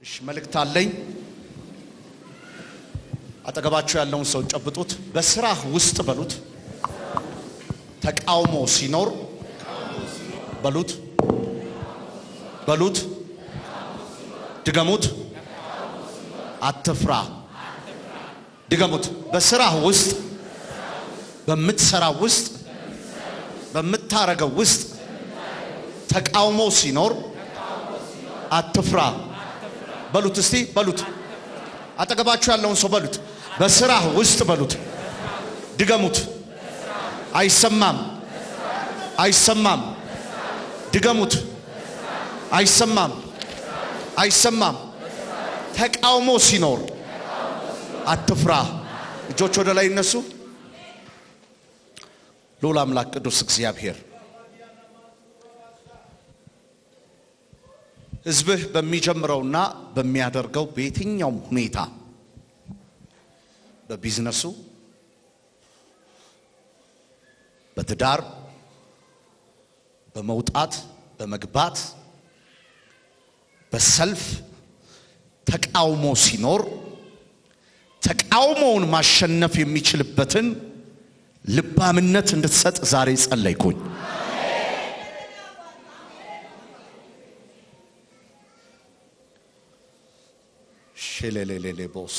እሺ መልእክት አለኝ። አጠገባችሁ ያለውን ሰው ጨብጡት። በስራህ ውስጥ በሉት ተቃውሞ ሲኖር በሉት በሉት ድገሙት አትፍራ። ድገሙት። በስራህ ውስጥ በምትሰራው ውስጥ በምታረገው ውስጥ ተቃውሞ ሲኖር አትፍራ በሉት። እስቲ በሉት። አጠገባችሁ ያለውን ሰው በሉት በስራህ ውስጥ በሉት። ድገሙት። አይሰማም አይሰማም። ድገሙት። አይሰማም አይሰማም። ተቃውሞ ሲኖር አትፍራ። እጆች ወደ ላይ ይነሱ። ልዑል አምላክ ቅዱስ እግዚአብሔር ሕዝብህ በሚጀምረውና በሚያደርገው በየትኛውም ሁኔታ በቢዝነሱ፣ በትዳር፣ በመውጣት በመግባት፣ በሰልፍ ተቃውሞ ሲኖር ተቃውሞውን ማሸነፍ የሚችልበትን ልባምነት እንድትሰጥ ዛሬ ጸለይኩኝ። ሼሌሌሌቦስ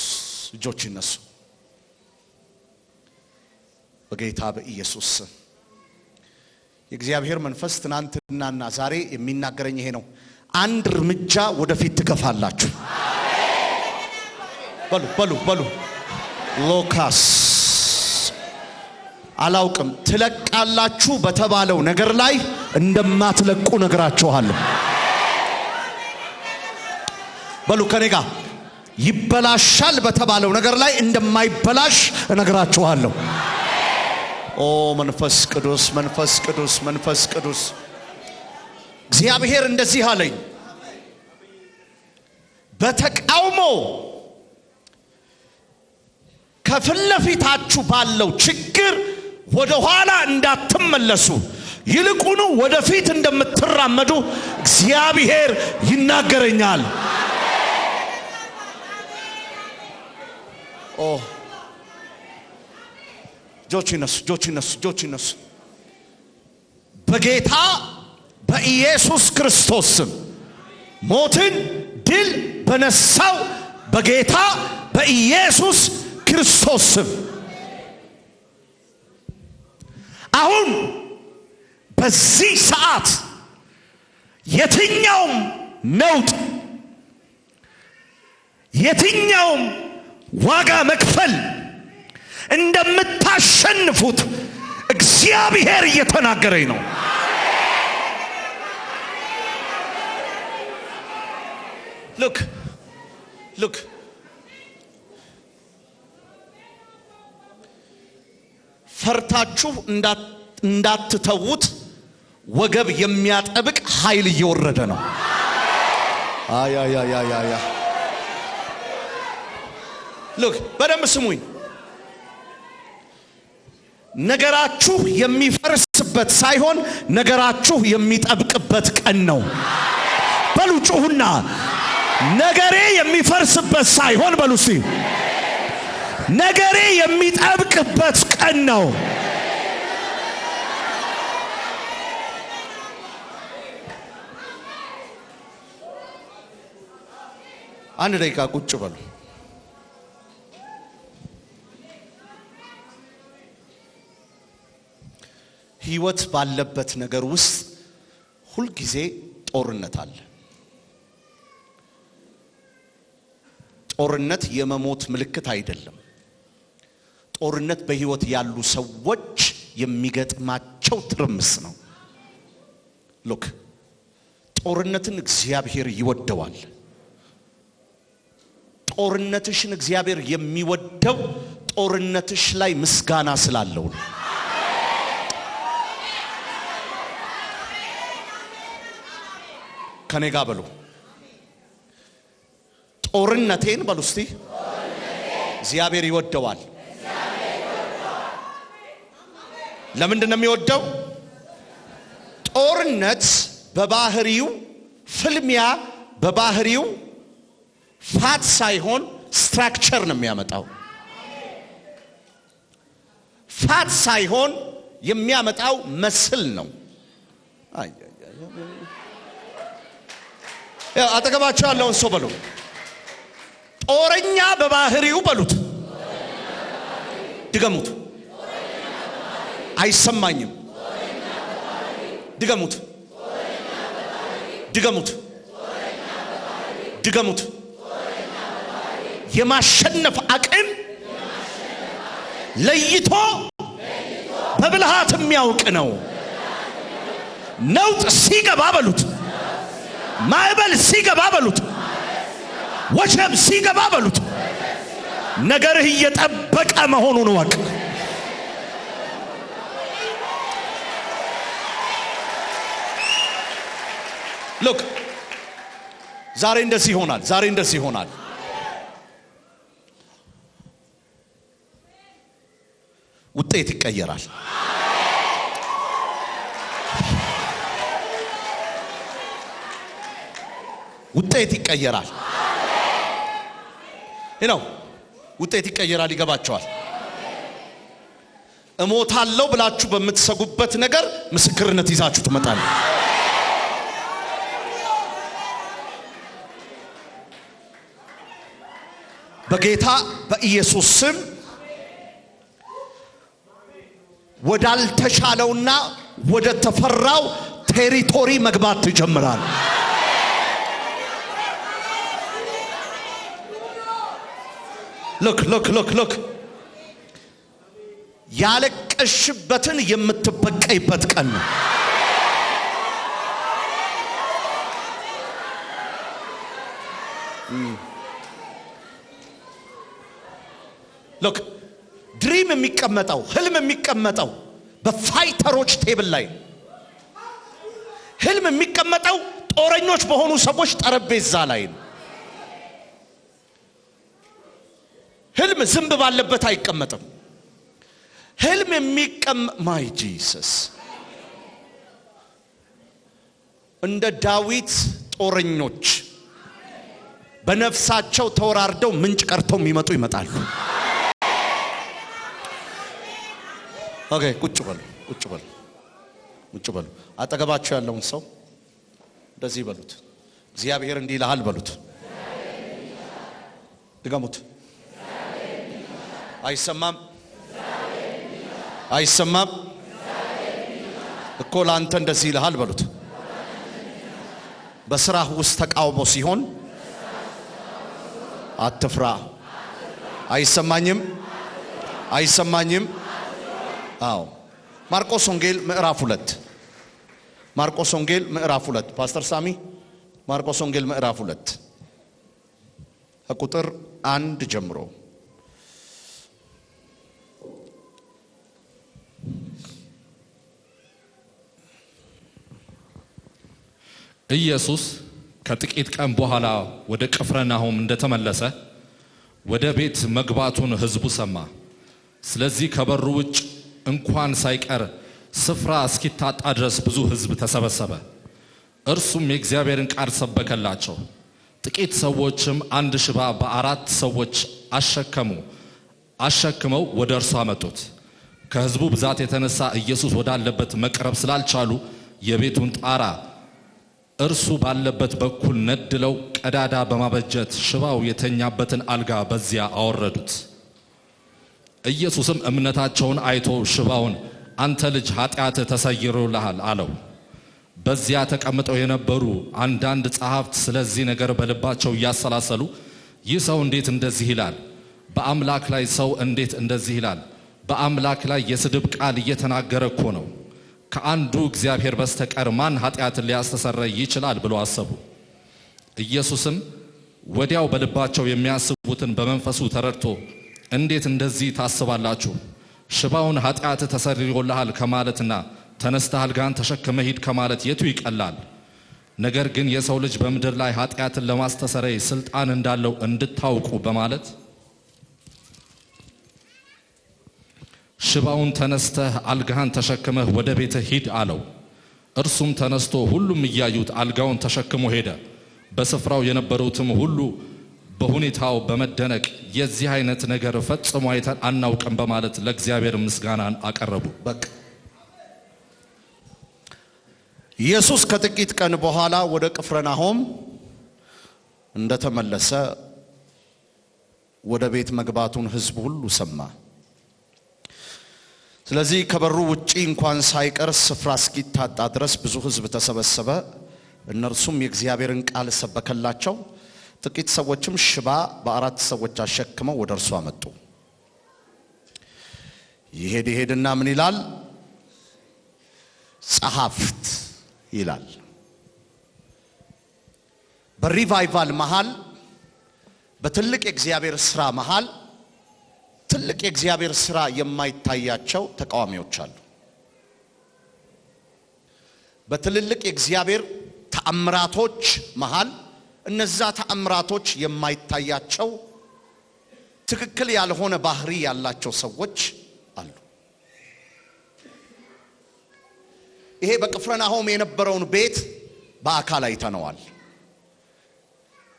እጆች ይነሱ በጌታ በኢየሱስ ስም። የእግዚአብሔር መንፈስ ትናንትናና ዛሬ የሚናገረኝ ይሄ ነው። አንድ እርምጃ ወደፊት ትገፋላችሁ። በሉ በሉ በሉ። ሎካስ አላውቅም ትለቃላችሁ በተባለው ነገር ላይ እንደማትለቁ ነግራችኋለሁ። በሉ ከኔ ጋር ይበላሻል በተባለው ነገር ላይ እንደማይበላሽ እነግራችኋለሁ። ኦ መንፈስ ቅዱስ መንፈስ ቅዱስ መንፈስ ቅዱስ እግዚአብሔር እንደዚህ አለኝ። በተቃውሞ ከፍለፊታችሁ ባለው ችግር ወደ ኋላ እንዳትመለሱ ይልቁኑ ወደፊት እንደምትራመዱ እግዚአብሔር ይናገረኛል። ኦ ጆች ይነሱ በጌታ በኢየሱስ ክርስቶስ ስም ሞትን ድል በነሳው በጌታ በኢየሱስ ክርስቶስ ስም አሁን በዚህ ሰዓት የትኛውም ነውጥ የትኛውም ዋጋ መክፈል እንደምታሸንፉት እግዚአብሔር እየተናገረኝ ነው። ሉክ ፈርታችሁ እንዳትተውት ወገብ የሚያጠብቅ ኃይል እየወረደ ነው። አያ ሉክ በደንብ ስሙኝ። ነገራችሁ የሚፈርስበት ሳይሆን ነገራችሁ የሚጠብቅበት ቀን ነው። በሉ ጩሁና ነገሬ የሚፈርስበት ሳይሆን በሉ እስቲ ነገሬ የሚጠብቅበት ቀን ነው። አንድ ደቂቃ ቁጭ በሉ። ህይወት ባለበት ነገር ውስጥ ሁሉ ጊዜ ጦርነት አለ። ጦርነት የመሞት ምልክት አይደለም። ጦርነት በህይወት ያሉ ሰዎች የሚገጥማቸው ትርምስ ነው። ሉክ ጦርነትን እግዚአብሔር ይወደዋል። ጦርነትሽን እግዚአብሔር የሚወደው ጦርነትሽ ላይ ምስጋና ስላለው ነው። ከኔ ጋር በሉ ጦርነቴን በሉ እስቲ እግዚአብሔር ይወደዋል። ለምንድን ነው የሚወደው? ጦርነት በባህሪው ፍልሚያ በባህሪው ፋት ሳይሆን ስትራክቸር ነው የሚያመጣው። ፋት ሳይሆን የሚያመጣው መስል ነው። አጠገባቸው ያለውን ሰው በሉ ጦረኛ በባህሪው በሉት። ድገሙት። አይሰማኝም። ድገሙት። ድገሙት። ድገሙት። የማሸነፍ አቅም ለይቶ በብልሃት የሚያውቅ ነው። ነውጥ ሲገባ በሉት፣ ማዕበል ሲገባ በሉት፣ ወጀብ ሲገባ በሉት፣ ነገርህ እየጠበቀ መሆኑን ወቅ። ሉክ ዛሬ እንደዚህ ይሆናል። ዛሬ እንደዚህ ይሆናል። ውጤት ይቀየራል። ውጤት ይቀየራል። ውጤት ይቀየራል። ይገባቸዋል። እሞታለሁ ብላችሁ በምትሰጉበት ነገር ምስክርነት ይዛችሁ ትመጣላችሁ። በጌታ በኢየሱስ ስም ወዳልተሻለውና ወደ ተፈራው ቴሪቶሪ መግባት ትጀምራል። ሎክ ያለቀሽበትን የምትበቀይበት ቀን ነው። ሎክ ድሪም የሚቀመጠው ህልም የሚቀመጠው በፋይተሮች ቴብል ላይ፣ ህልም የሚቀመጠው ጦረኞች በሆኑ ሰዎች ጠረጴዛ ላይ ነው። ህልም ዝንብ ባለበት አይቀመጥም። ህልም ማይ ጂሰስ እንደ ዳዊት ጦረኞች በነፍሳቸው ተወራርደው ምንጭ ቀርተው የሚመጡ ይመጣሉ። ኦኬ ቁጭ በሉ። አጠገባቸው ያለውን ሰው እንደዚህ በሉት፣ እግዚአብሔር እንዲህ ይልሃል በሉት። ድገሙት። አይሰማም እኮ ላንተ እንደዚህ ይልሃል በሉት። በስራህ ውስጥ ተቃውሞ ሲሆን አትፍራ። አይሰማኝም። አዎ ማርቆስ ወንጌል ምዕራፍ 2 ፓስተር ሳሚ ማርቆስ ወንጌል ምዕራፍ 2 ከቁጥር 1 ጀምሮ ኢየሱስ ከጥቂት ቀን በኋላ ወደ ቅፍርናሆም እንደተመለሰ ወደ ቤት መግባቱን ሕዝቡ ሰማ። ስለዚህ ከበሩ ውጭ እንኳን ሳይቀር ስፍራ እስኪታጣ ድረስ ብዙ ሕዝብ ተሰበሰበ። እርሱም የእግዚአብሔርን ቃል ሰበከላቸው። ጥቂት ሰዎችም አንድ ሽባ በ4 ሰዎች አሸክመው ወደ እርሱ አመጡት። ከሕዝቡ ብዛት የተነሳ ኢየሱስ ወዳለበት መቅረብ ስላልቻሉ የቤቱን ጣራ እርሱ ባለበት በኩል ነድለው ቀዳዳ በማበጀት ሽባው የተኛበትን አልጋ በዚያ አወረዱት። ኢየሱስም እምነታቸውን አይቶ ሽባውን አንተ ልጅ ኃጢአትህ ተሰይሮልሃል አለው። በዚያ ተቀምጠው የነበሩ አንዳንድ ጸሐፍት ስለዚህ ነገር በልባቸው እያሰላሰሉ ይህ ሰው እንዴት እንደዚህ ይላል? በአምላክ ላይ ሰው እንዴት እንደዚህ ይላል? በአምላክ ላይ የስድብ ቃል እየተናገረ እኮ ነው። ከአንዱ እግዚአብሔር በስተቀር ማን ኃጢአትን ሊያስተሰርይ ይችላል ብሎ አሰቡ። ኢየሱስም ወዲያው በልባቸው የሚያስቡትን በመንፈሱ ተረድቶ እንዴት እንደዚህ ታስባላችሁ? ሽባውን ኃጢአትህ ተሰርዮልሃል ከማለትና ተነስተህ አልጋህን ተሸክመህ ሂድ ከማለት የቱ ይቀላል? ነገር ግን የሰው ልጅ በምድር ላይ ኃጢአትን ለማስተሰረይ ስልጣን እንዳለው እንድታውቁ በማለት ሽባውን ተነስተህ አልጋህን ተሸክመህ ወደ ቤትህ ሂድ አለው። እርሱም ተነስቶ ሁሉም እያዩት አልጋውን ተሸክሞ ሄደ። በስፍራው የነበሩትም ሁሉ በሁኔታው በመደነቅ የዚህ አይነት ነገር ፈጽሞ አይተን አናውቅም በማለት ለእግዚአብሔር ምስጋናን አቀረቡ። በቃ ኢየሱስ ከጥቂት ቀን በኋላ ወደ ቅፍርናሆም እንደተመለሰ ወደ ቤት መግባቱን ሕዝብ ሁሉ ሰማ። ስለዚህ ከበሩ ውጪ እንኳን ሳይቀር ስፍራ እስኪታጣ ድረስ ብዙ ሕዝብ ተሰበሰበ። እነርሱም የእግዚአብሔርን ቃል ሰበከላቸው። ጥቂት ሰዎችም ሽባ በአራት ሰዎች አሸክመው ወደ እርሱ አመጡ። ይሄድና ምን ይላል? ጸሐፍት ይላል። በሪቫይቫል መሃል በትልቅ የእግዚአብሔር ሥራ መሃል ትልቅ የእግዚአብሔር ሥራ የማይታያቸው ተቃዋሚዎች አሉ። በትልልቅ የእግዚአብሔር ተአምራቶች መሃል እነዛ ተአምራቶች የማይታያቸው ትክክል ያልሆነ ባህሪ ያላቸው ሰዎች አሉ። ይሄ በቅፍርናሆም የነበረውን ቤት በአካል አይተነዋል።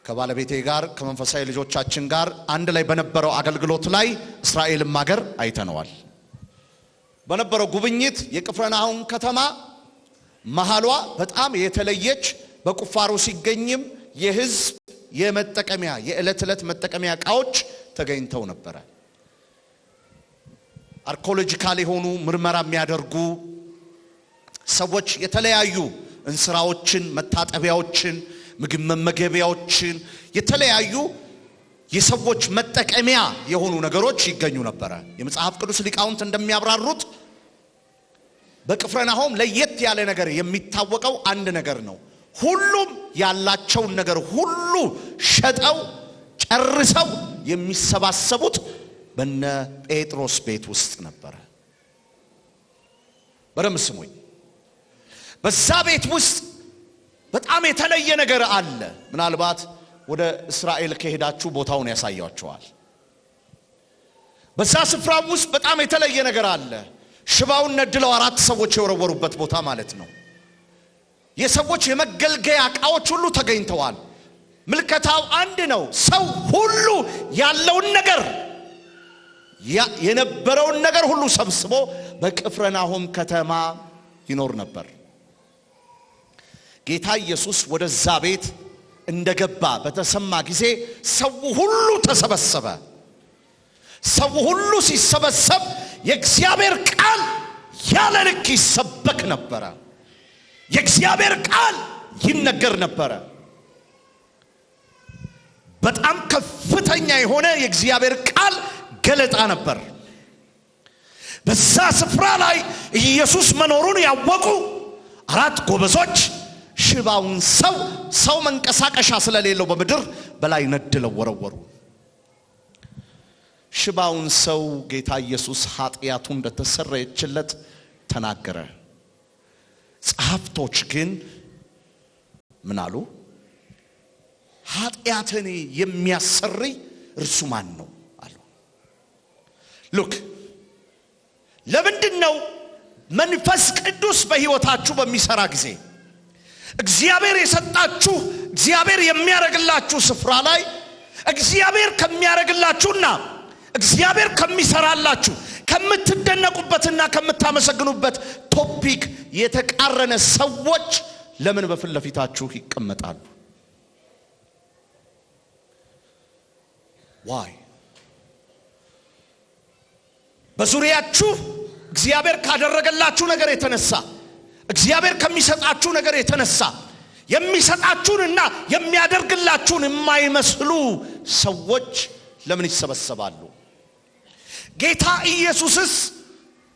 ከባለቤቴ ጋር ከመንፈሳዊ ልጆቻችን ጋር አንድ ላይ በነበረው አገልግሎት ላይ እስራኤልም ሀገር አይተነዋል። በነበረው ጉብኝት የቅፍርናሆም ከተማ መሃሏ በጣም የተለየች በቁፋሮ ሲገኝም የሕዝብ የመጠቀሚያ የዕለት ዕለት መጠቀሚያ ዕቃዎች ተገኝተው ነበር። አርኪኦሎጂካል የሆኑ ምርመራ የሚያደርጉ ሰዎች የተለያዩ እንስራዎችን፣ መታጠቢያዎችን፣ ምግብ መመገቢያዎችን የተለያዩ የሰዎች መጠቀሚያ የሆኑ ነገሮች ይገኙ ነበር። የመጽሐፍ ቅዱስ ሊቃውንት እንደሚያብራሩት በቅፍርናሆም ለየት ያለ ነገር የሚታወቀው አንድ ነገር ነው። ሁሉም ያላቸውን ነገር ሁሉ ሸጠው ጨርሰው የሚሰባሰቡት በነ ጴጥሮስ ቤት ውስጥ ነበር። በደም ስሙኝ። በዛ ቤት ውስጥ በጣም የተለየ ነገር አለ። ምናልባት ወደ እስራኤል ከሄዳችሁ ቦታውን ያሳያችኋል። በዛ ስፍራ ውስጥ በጣም የተለየ ነገር አለ። ሽባውን ነድለው አራት ሰዎች የወረወሩበት ቦታ ማለት ነው። የሰዎች የመገልገያ ዕቃዎች ሁሉ ተገኝተዋል። ምልከታው አንድ ነው። ሰው ሁሉ ያለውን ነገር የነበረውን ነገር ሁሉ ሰብስቦ በቅፍርናሆም ከተማ ይኖር ነበር። ጌታ ኢየሱስ ወደዛ ቤት እንደገባ በተሰማ ጊዜ ሰው ሁሉ ተሰበሰበ። ሰው ሁሉ ሲሰበሰብ የእግዚአብሔር ቃል ያለ ልክ ይሰበክ ነበር። የእግዚአብሔር ቃል ይነገር ነበር። በጣም ከፍተኛ የሆነ የእግዚአብሔር ቃል ገለጣ ነበር። በዛ ስፍራ ላይ ኢየሱስ መኖሩን ያወቁ አራት ጎበዞች ሽባውን ሰው መንቀሳቀሻ ስለሌለው በምድር በላይ ነድለው ወረወሩ። ሽባውን ሰው ጌታ ኢየሱስ ኃጢአቱ እንደተሰረየችለት ተናገረ። ጸሐፍቶች ግን ምን አሉ? ኃጢአትን የሚያሰርይ እርሱ ማን ነው አሉ። ሉክ ለምንድነው መንፈስ ቅዱስ በሕይወታችሁ በሚሰራ ጊዜ እግዚአብሔር የሰጣችሁ እግዚአብሔር የሚያረግላችሁ ስፍራ ላይ እግዚአብሔር ከሚያረግላችሁና እግዚአብሔር ከሚሰራላችሁ ከምትደነቁበትና ከምታመሰግኑበት ቶፒክ የተቃረነ ሰዎች ለምን በፊት ለፊታችሁ ይቀመጣሉ? ዋይ? በዙሪያችሁ እግዚአብሔር ካደረገላችሁ ነገር የተነሳ እግዚአብሔር ከሚሰጣችሁ ነገር የተነሳ የሚሰጣችሁንና የሚያደርግላችሁን የማይመስሉ ሰዎች ለምን ይሰበሰባሉ? ጌታ ኢየሱስስ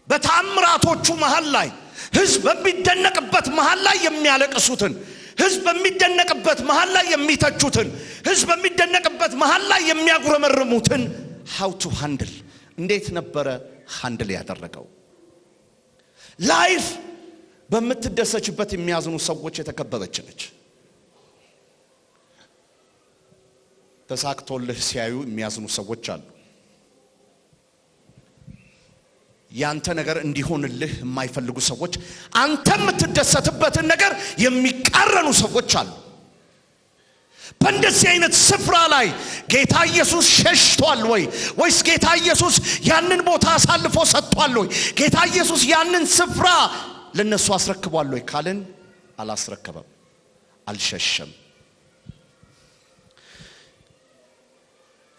በተአምራቶቹ መሃል ላይ ሕዝብ በሚደነቅበት መሃል ላይ የሚያለቅሱትን፣ ሕዝብ በሚደነቅበት መሃል ላይ የሚተቹትን፣ ሕዝብ በሚደነቅበት መሃል ላይ የሚያጉረመርሙትን how to handle እንዴት ነበረ ሃንድል ያደረገው? ላይፍ በምትደሰችበት የሚያዝኑ ሰዎች የተከበበች ነች። ተሳክቶልህ ሲያዩ የሚያዝኑ ሰዎች አሉ። ያንተ ነገር እንዲሆንልህ የማይፈልጉ ሰዎች፣ አንተ የምትደሰትበትን ነገር የሚቃረኑ ሰዎች አሉ። በእንደዚህ አይነት ስፍራ ላይ ጌታ ኢየሱስ ሸሽቷል ወይ ወይስ ጌታ ኢየሱስ ያንን ቦታ አሳልፎ ሰጥቷል ወይ? ጌታ ኢየሱስ ያንን ስፍራ ለነሱ አስረክቧል ወይ ካልን አላስረከበም፣ አልሸሸም።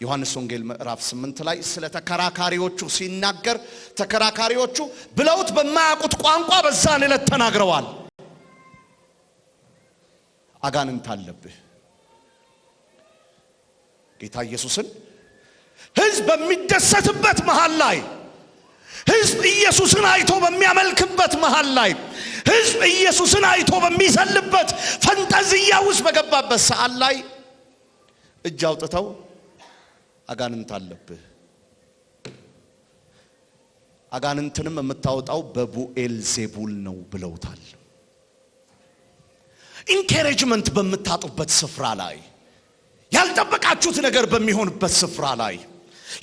ዮሐንስ ወንጌል ምዕራፍ 8 ላይ ስለ ተከራካሪዎቹ ሲናገር ተከራካሪዎቹ ብለውት በማያውቁት ቋንቋ በዛን ዕለት ተናግረዋል። አጋንንት አለብህ። ጌታ ኢየሱስን ሕዝብ በሚደሰትበት መሃል ላይ፣ ሕዝብ ኢየሱስን አይቶ በሚያመልክበት መሃል ላይ፣ ሕዝብ ኢየሱስን አይቶ በሚዘልበት ፈንጠዝያ ውስጥ በገባበት ሰዓት ላይ እጅ አውጥተው አጋንንት አለብህ፣ አጋንንትንም የምታወጣው በቡኤል ዜቡል ነው ብለውታል። ኢንካሬጅመንት በምታጡበት ስፍራ ላይ፣ ያልጠበቃችሁት ነገር በሚሆንበት ስፍራ ላይ፣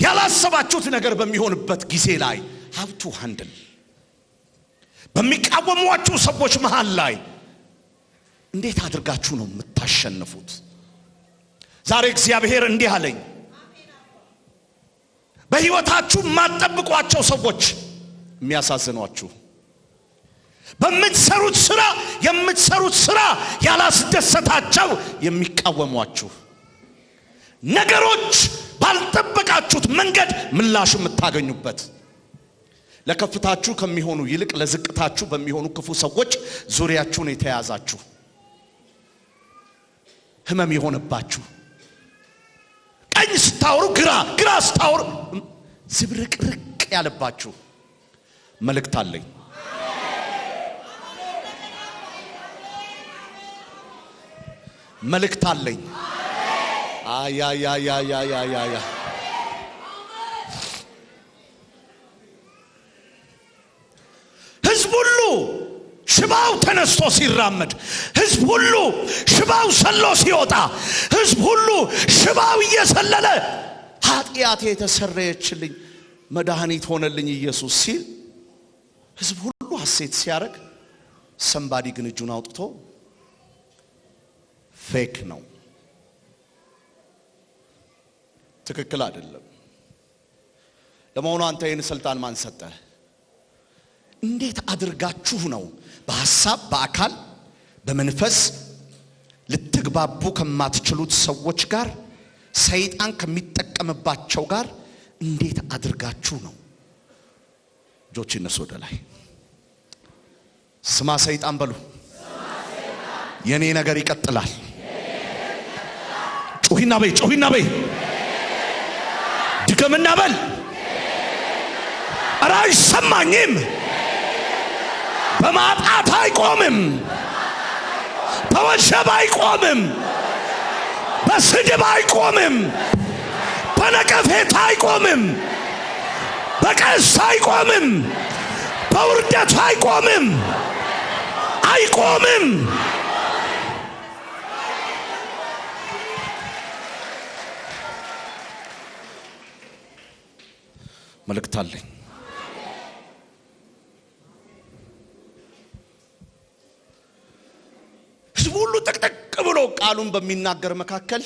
ያላሰባችሁት ነገር በሚሆንበት ጊዜ ላይ ሀብቱ ሃንድል በሚቃወሟችሁ ሰዎች መሃል ላይ እንዴት አድርጋችሁ ነው የምታሸንፉት? ዛሬ እግዚአብሔር እንዲህ አለኝ፣ በሕይወታችሁ ማጠብቋቸው ሰዎች የሚያሳዝኗችሁ፣ የምትሰሩት ስራ ያላስደሰታቸው የሚቃወሟችሁ፣ ነገሮች ባልጠበቃችሁት መንገድ ምላሽ የምታገኙበት፣ ለከፍታችሁ ከሚሆኑ ይልቅ ለዝቅታችሁ በሚሆኑ ክፉ ሰዎች ዙሪያችሁን የተያዛችሁ፣ ህመም የሆነባችሁ፣ ቀኝ ስታወሩ ግራ ስታወሩ ዝብርቅርቅ ያለባችሁ መልእክት አለኝ። መልእክት አለኝ። አያ ሕዝብ ሁሉ ሽባው ተነስቶ ሲራመድ፣ ሕዝብ ሁሉ ሽባው ሰሎ ሲወጣ፣ ሕዝብ ሁሉ ሽባው እየሰለለ ኃጢአቴ የተሰረየችልኝ መድኃኒት ሆነልኝ ኢየሱስ ሲል ሕዝብ ሁሉ ሐሴት ሲያደርግ፣ ሰንባዲ ግን እጁን አውጥቶ ፌክ ነው፣ ትክክል አይደለም። ለመሆኑ አንተ ይህን ስልጣን ማን ሰጠህ? እንዴት አድርጋችሁ ነው በሐሳብ በአካል በመንፈስ ልትግባቡ ከማትችሉት ሰዎች ጋር፣ ሰይጣን ከሚጠቀምባቸው ጋር እንዴት አድርጋችሁ ነው? እጆች ይነሱ ወደ ላይ። ስማ ሰይጣን በሉ፣ የኔ ነገር ይቀጥላል። ጩሂና በይ ድገምና በል። ኧረ አይሰማኝም። በማጣት አይቆምም፣ በወሸብ አይቆምም፣ በስድብ አይቆምም፣ በነቀፌታ አይቆምም፣ በቀስት አይቆምም፣ በውርደት አይቆምም። መልእክት አለኝ። ሕዝቡ ሁሉ ጥቅጥቅ ብሎ ቃሉን በሚናገር መካከል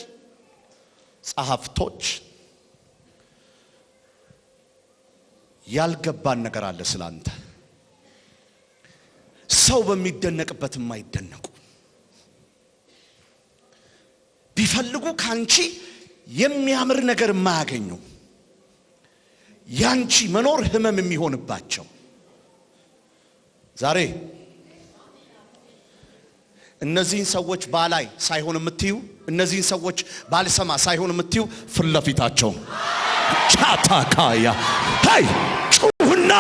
ጸሐፍቶች ያልገባን ነገር አለ ስላንተ፣ ሰው በሚደነቅበት የማይደነቁ፣ ቢፈልጉ ካንቺ የሚያምር ነገር የማያገኙ፣ ያንቺ መኖር ህመም የሚሆንባቸው ዛሬ እነዚህን ሰዎች ባላይ ሳይሆን የምትዩ፣ እነዚህን ሰዎች ባልሰማ ሳይሆን የምትዩ ፊት ለፊታቸው ቻታካያ ሄይ ጩሁና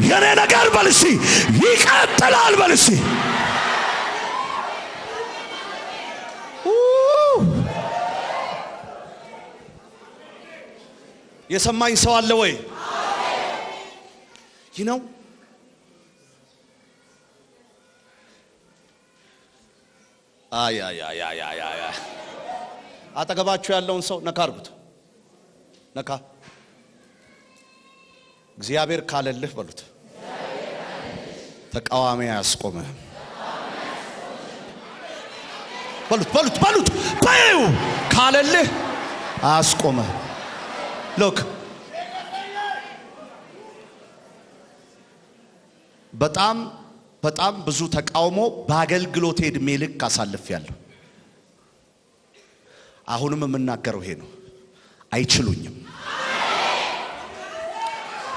የኔ ነገር በልሲ ይቀጥላል በልሲ። የሰማኝ ሰው አለ ወይ? ይነው አያ አጠገባችሁ ያለውን ሰው ነካ አርጉት። ነካ። እግዚአብሔር ካለልህ በሉት፣ ተቃዋሚ ያስቆመህ በሉት። ባዩ ካለልህ አስቆመ። ሎክ በጣም ብዙ ተቃውሞ በአገልግሎት ዕድሜ ልክ አሳልፌያለሁ። አሁንም የምናገረው ይሄ ነው። አይችሉኝም።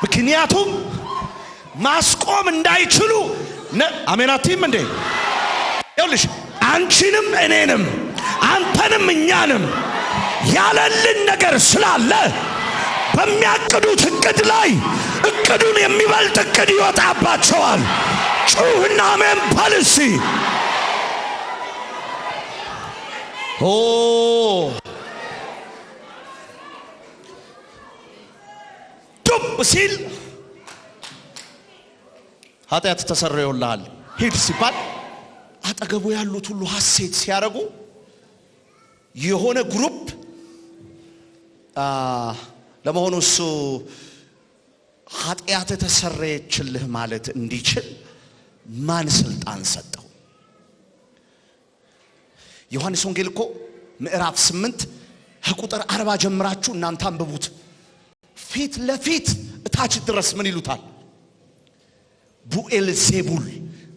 ምክንያቱም ማስቆም እንዳይችሉ አሜናቲም እንዴ ይኸውልሽ አንቺንም እኔንም አንተንም እኛንም ያለልን ነገር ስላለ በሚያቅዱት እቅድ ላይ እቅዱን የሚበልጥ እቅድ ይወጣባቸዋል። ጩህና አሜን ፓልሲ ዱብ ሲል ኃጢአት ተሰረየውልሃል ሂድ ሲባል አጠገቡ ያሉት ሁሉ ሐሴት ሲያረጉ የሆነ ግሩፕ ለመሆኑ እሱ ኃጢአት ተሰረየችልህ ማለት እንዲችል ማን ስልጣን ሰጠው? ዮሐንስ ወንጌል እኮ ምዕራፍ 8 ከቁጥር 40 ጀምራችሁ እናንተ አንብቡት። ፊት ለፊት እታች ድረስ ምን ይሉታል? ቡኤልዜቡል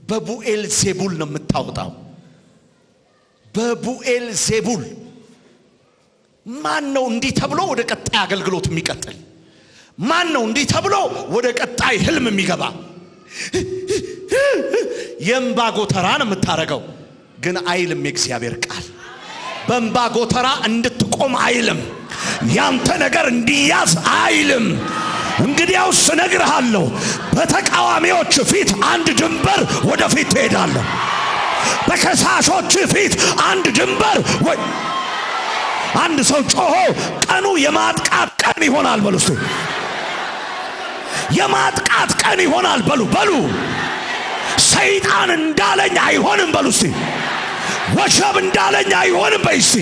በቡኤልዜቡል ነው የምታወጣው። በቡኤልዜቡል ማን ነው እንዲህ ተብሎ ወደ ቀጣይ አገልግሎት የሚቀጥል? ማን ነው እንዲህ ተብሎ ወደ ቀጣይ ህልም የሚገባ? የእንባ ጎተራ ነው የምታረገው። ግን አይልም የእግዚአብሔር ቃል በእንባ ጎተራ እንድትቆም አይልም። ያንተ ነገር እንዲያዝ አይልም። እንግዲያውስ እነግርሃለሁ በተቃዋሚዎች ፊት አንድ ድንበር ወደፊት ትሄዳለህ። በከሳሾች ፊት አንድ ድንበር አንድ ሰው ጮሆ ቀኑ የማጥቃት ቀን ይሆናል በሉ። እስቲ የማጥቃት ቀን ይሆናል በሉ። ሰይጣን እንዳለኝ አይሆንም በሉ። እስቲ ወሸብ እንዳለኝ አይሆንም በይ። እስቲ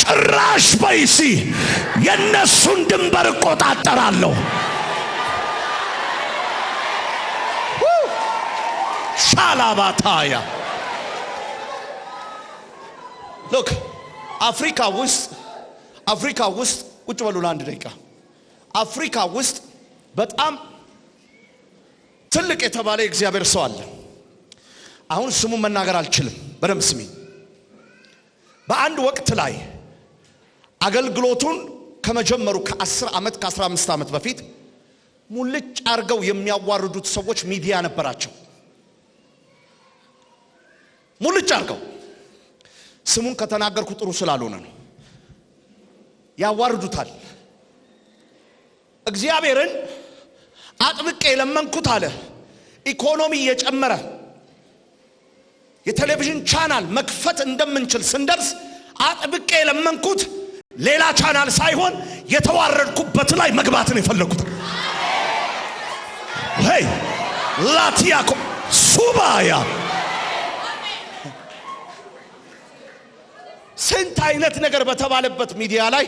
ጭራሽ በይ። እስቲ የነሱን ድንበር እቆጣጠራለሁ። ሻላባታያ ሎክ አፍሪካ ውስጥ ቁጭ በሉ ለአንድ ደቂቃ። አፍሪካ ውስጥ በጣም ትልቅ የተባለ እግዚአብሔር ሰው አለ። አሁን ስሙን መናገር አልችልም። በደም ስሚ። በአንድ ወቅት ላይ አገልግሎቱን ከመጀመሩ ከ10 ዓመት ከ15 ዓመት በፊት ሙልጭ አርገው የሚያዋርዱት ሰዎች ሚዲያ ነበራቸው። ሙልጭ አርገው ስሙን ከተናገርኩ ጥሩ ስላልሆነ ነው። ያዋርዱታል። እግዚአብሔርን አጥብቄ ለመንኩት አለ። ኢኮኖሚ እየጨመረ የቴሌቪዥን ቻናል መክፈት እንደምንችል ስንደርስ አጥብቄ ለመንኩት። ሌላ ቻናል ሳይሆን የተዋረድኩበት ላይ መግባትን የፈለኩት ሄይ ላቲያኮ ሱባያ ስንት አይነት ነገር በተባለበት ሚዲያ ላይ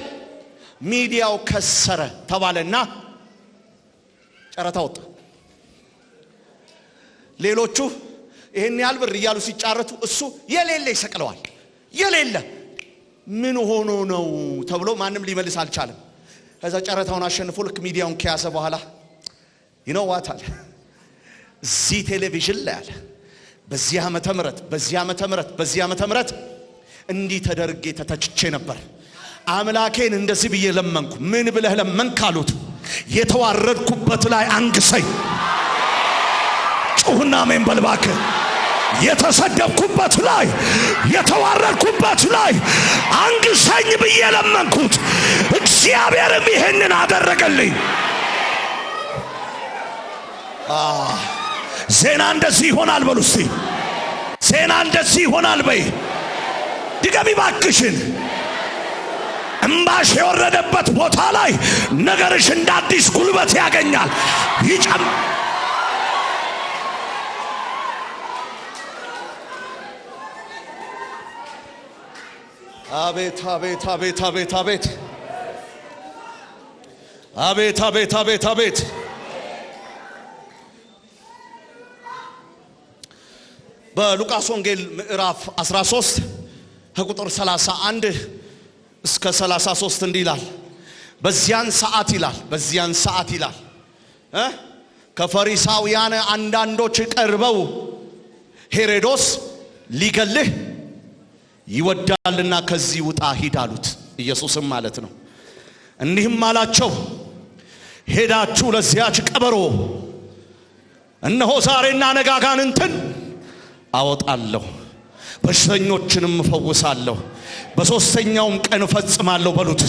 ሚዲያው ከሰረ ተባለና ጨረታ ወጣ። ሌሎቹ ይሄን ያህል ብር እያሉ ሲጫረቱ እሱ የሌለ ይሰቅለዋል። የሌለ ምን ሆኖ ነው ተብሎ ማንም ሊመልስ አልቻለም። ከዛ ጨረታውን አሸንፎ ልክ ሚዲያውን ከያዘ በኋላ ይነዋታል እዚህ ቴሌቪዥን ላይ አለ በዚህ ዓመተ ምህረት እንዲህ ተደርጌ ተተችቼ ነበር። አምላኬን እንደዚህ ብዬ ለመንኩ። ምን ብለህ ለመንክ አሉት። የተዋረድኩበት ላይ አንግሰኝ። ጩህና አሜን በል እባክህ። የተሰደብኩበት ላይ የተዋረድኩበት ላይ አንግሰኝ ብዬ ለመንኩት። እግዚአብሔርም ይሄንን አደረገልኝ። ዜና እንደዚህ ይሆናል በሉ እስቲ። ዜና እንደዚህ ይሆናል በይ። ድገሚ ባክሽን። እምባሽ የወረደበት ቦታ ላይ ነገርሽ እንደ አዲስ ጉልበት ያገኛል። አቤት አቤት አቤት አቤት አቤት አቤት አቤት አቤት አቤት በሉቃስ ወንጌል ምዕራፍ 13 ከቁጥር 31 እስከ 33 እንዲህ ይላል። በዚያን ሰዓት ይላል ከፈሪሳውያን አንዳንዶች ቀርበው ሄሮድስ ሊገልህ ይወዳልና ከዚህ ውጣ ሂድ አሉት። ኢየሱስም ማለት ነው። እንዲህም አላቸው፣ ሄዳችሁ ለዚያች ቀበሮ እነሆ ዛሬና ነገ አጋንንትን አወጣለሁ፣ በሽተኞችንም እፈውሳለሁ፣ በሶስተኛውም ቀን እፈጽማለሁ በሉት።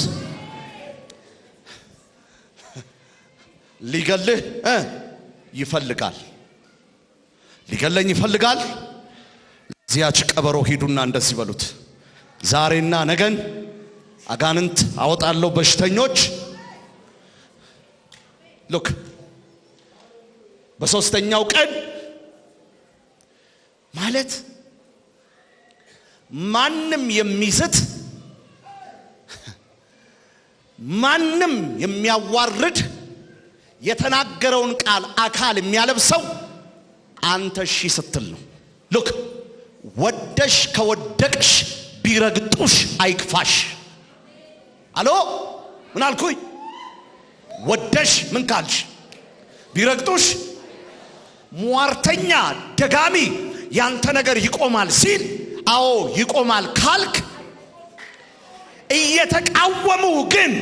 ሊገልህ ይፈልጋል፣ ሊገለኝ ይፈልጋል። ለዚያች ቀበሮ ሂዱና እንደዚህ በሉት፣ ዛሬና ነገን አጋንንት አወጣለሁ፣ በሽተኞች ሉክ በሶስተኛው ቀን ማለት ማንም የሚስት ማንም የሚያዋርድ የተናገረውን ቃል አካል የሚያለብሰው አንተ እሺ ስትል ነው። ሉክ ወደሽ ከወደቅሽ ቢረግጡሽ አይክፋሽ። አሎ ምን አልኩኝ? ወደሽ ምን ካልሽ ቢረግጡሽ። ሟርተኛ ደጋሚ ያንተ ነገር ይቆማል ሲል አዎ ይቆማል ካልክ፣ እየተቃወሙ ግን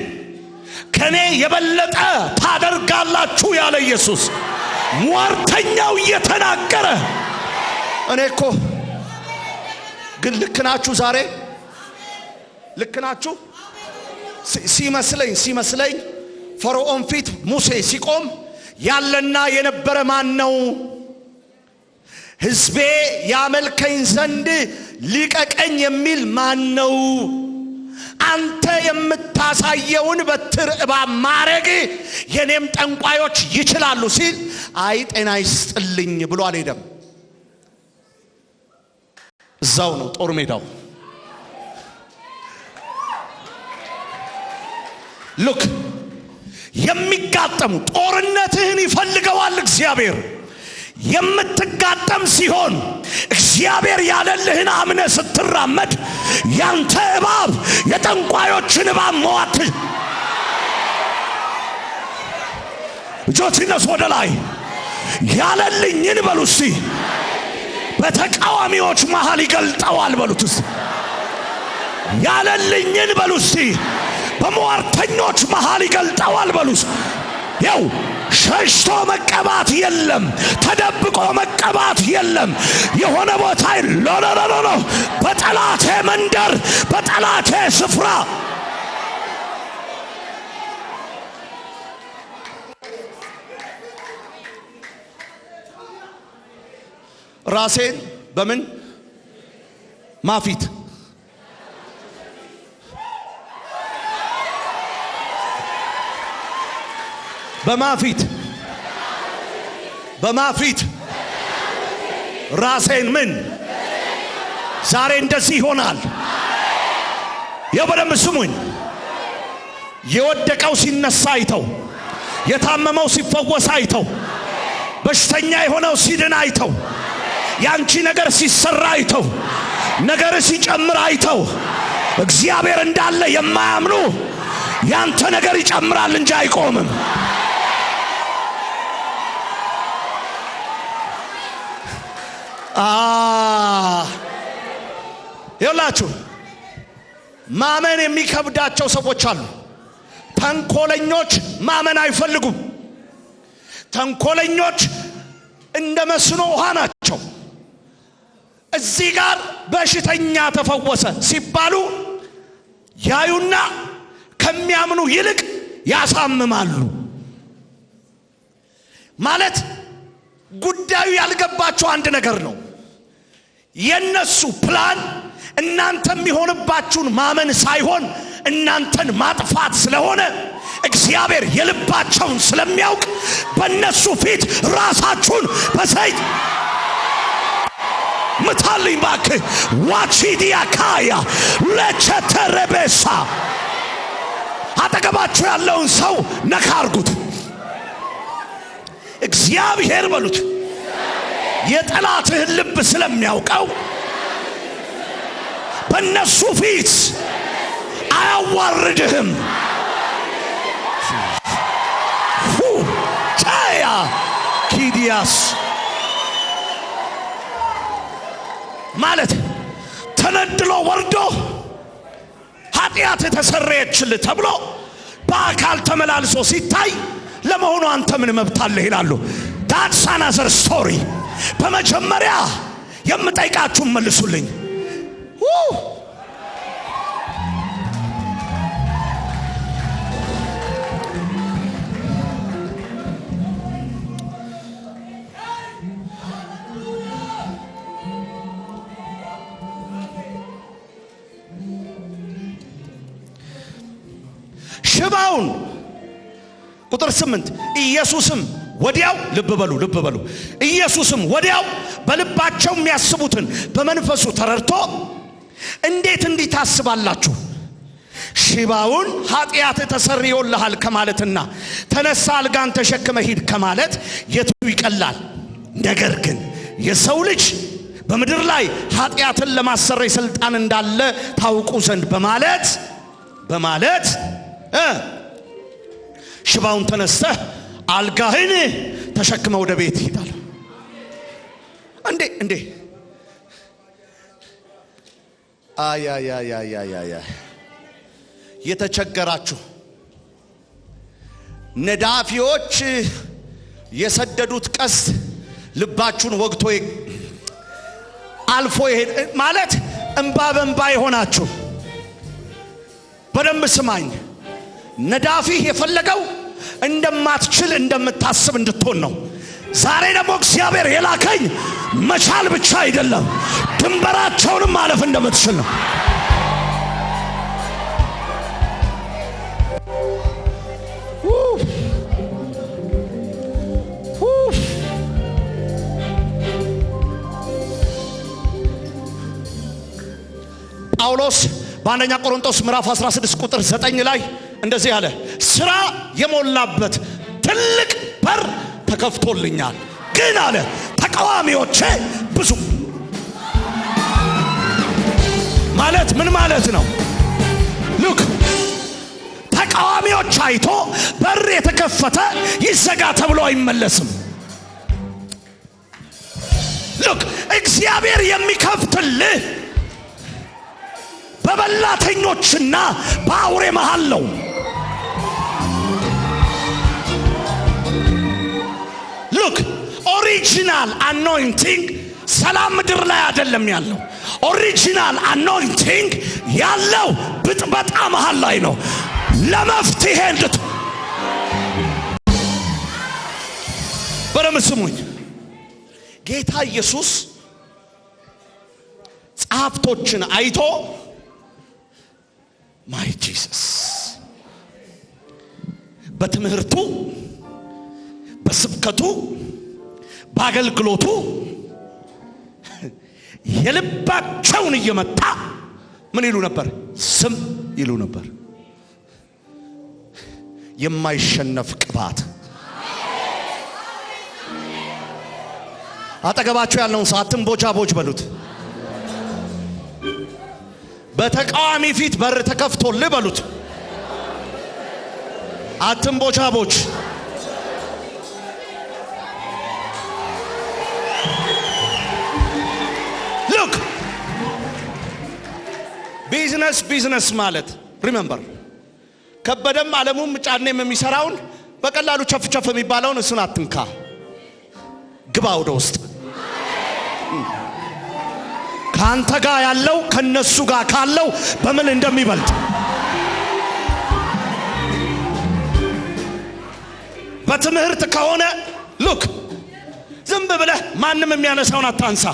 ከኔ የበለጠ ታደርጋላችሁ ያለ ኢየሱስ ሟርተኛው እየተናገረ እኔ እኮ ግን ልክ ናችሁ። ዛሬ ልክ ናችሁ። ሲመስለኝ ፈርዖን ፊት ሙሴ ሲቆም ያለና የነበረ ማን ነው? ሕዝቤ ያመልከኝ ዘንድ ሊቀቀኝ የሚል ማን ነው? አንተ የምታሳየውን በትር እባብ ማረግ የኔም ጠንቋዮች ይችላሉ ሲል አይ ጤና ይስጥልኝ ብሎ አልሄደም። እዛው ነው ጦር ሜዳው። ሉክ የሚጋጠሙ ጦርነትህን ይፈልገዋል እግዚአብሔር። የምትጋጠም ሲሆን እግዚአብሔር ያለልህን አምነ ስትራመድ ያንተ እባብ የጠንቋዮችን እባብ መዋት እጆችነስ ወደ ላይ ያለልኝን በሉ እስቲ። በተቃዋሚዎች መሃል ይገልጠዋል በሉት እስቲ። ያለልኝን በሉ እስቲ። በሟርተኞች መሃል ይገልጠዋል በሉት። ያው ሸሽቶ መቀባት የለም፣ ተደብቆ መቀባት የለም። የሆነ ቦታ ሎሎሎሎ በጠላቴ መንደር በጠላቴ ስፍራ ራሴን በምን ማፊት በማፊት ራሴን ምን ዛሬ እንደዚህ ይሆናል። የበደም ስሙኝ። የወደቀው ሲነሳ አይተው፣ የታመመው ሲፈወስ አይተው፣ በሽተኛ የሆነው ሲድን አይተው፣ ያንቺ ነገር ሲሰራ አይተው፣ ነገር ሲጨምር አይተው፣ እግዚአብሔር እንዳለ የማያምኑ ያንተ ነገር ይጨምራል እንጂ አይቆምም። ይላችሁ ማመን የሚከብዳቸው ሰዎች አሉ። ተንኮለኞች ማመን አይፈልጉም። ተንኮለኞች እንደ መስኖ ውሃ ናቸው። እዚህ ጋር በሽተኛ ተፈወሰ ሲባሉ ያዩና ከሚያምኑ ይልቅ ያሳምማሉ። ማለት ጉዳዩ ያልገባቸው አንድ ነገር ነው። የነሱ ፕላን እናንተ የሚሆንባችሁን ማመን ሳይሆን እናንተን ማጥፋት ስለሆነ እግዚአብሔር የልባቸውን ስለሚያውቅ በእነሱ ፊት ራሳችሁን በሰይፍ ምታልኝ ባክህ። ዋቺዲያ ካያ ለቸተረበሳ አጠገባችሁ ያለውን ሰው ነካ አርጉት። እግዚአብሔር በሉት የጠላትህን ልብ ስለሚያውቀው በእነሱ ፊት አያዋርድህም። ቻያ ኪዲያስ ማለት ተነድሎ ወርዶ ኃጢአት ተሰረየችልህ ተብሎ በአካል ተመላልሶ ሲታይ ለመሆኑ አንተ ምን መብት አለህ ይላሉ። that's another story። በመጀመሪያ የምጠይቃችሁን መልሱልኝ። ሽባውን ቁጥር 8 ኢየሱስም ወዲያው ልብ በሉ ኢየሱስም ወዲያው በልባቸው የሚያስቡትን በመንፈሱ ተረድቶ እንዴት እንዲህ ታስባላችሁ? ሽባውን ኃጢአት ተሰርዮልሃል ከማለትና ተነሳ አልጋን ተሸክመ ሂድ ከማለት የቱ ይቀላል? ነገር ግን የሰው ልጅ በምድር ላይ ኃጢአትን ለማሰረይ ስልጣን እንዳለ ታውቁ ዘንድ በማለት ሽባውን ተነስተህ አልጋህን ተሸክመ ወደ ቤት ሂዳል። እንዴ አያ የተቸገራችሁ ነዳፊዎች የሰደዱት ቀስት ልባችሁን ወግቶ አልፎ ይሄድ ማለት እንባ በእንባ ይሆናችሁ። በደንብ ስማኝ። ነዳፊህ የፈለገው እንደማትችል እንደምታስብ እንድትሆን ነው። ዛሬ ደግሞ እግዚአብሔር የላከኝ መቻል ብቻ አይደለም፣ ድንበራቸውንም ማለፍ እንደምትችል ነው። ጳውሎስ በአንደኛ ቆሮንቶስ ምዕራፍ 16 ቁጥር 9 ላይ እንደዚህ አለ፣ ስራ የሞላበት ትልቅ በር ተከፍቶልኛል፣ ግን አለ ተቃዋሚዎቼ ብዙ። ማለት ምን ማለት ነው? ሉክ ተቃዋሚዎች አይቶ በር የተከፈተ ይዘጋ ተብሎ አይመለስም። ሉክ እግዚአብሔር የሚከፍትልህ በበላተኞችና በአውሬ መሃል ነው። ሉክ ኦሪጂናል አኖይንቲንግ ሰላም ምድር ላይ አይደለም ያለው። ኦሪጂናል አኖይንቲንግ ያለው ብጥበጣ መሃል ላይ ነው። ለመፍትሄ በደምብ ስሙኝ። ጌታ ኢየሱስ ጸሐፍቶችን አይቶ ማይ ጂሰስ በትምህርቱ በስብከቱ በአገልግሎቱ የልባቸውን እየመታ ምን ይሉ ነበር? ስም ይሉ ነበር። የማይሸነፍ ቅባት አጠገባቸው ያለውን ሰዓትን ቦጃቦጅ በሉት። በተቃዋሚ ፊት በር ተከፍቶልህ በሉት። አትንቦቻቦች። ሉክ ቢዝነስ ማለት ሪሜምበር ከበደም ዓለሙም ጫኔም የሚሰራውን በቀላሉ ቸፍ የሚባለውን እሱን አትንካ። ግባ ወደ ውስጥ። ካንተ ጋር ያለው ከነሱ ጋር ካለው በምን እንደሚበልጥ በትምህርት ከሆነ ሉክ ዝም ብለህ ማንም የሚያነሳውን አታንሳ።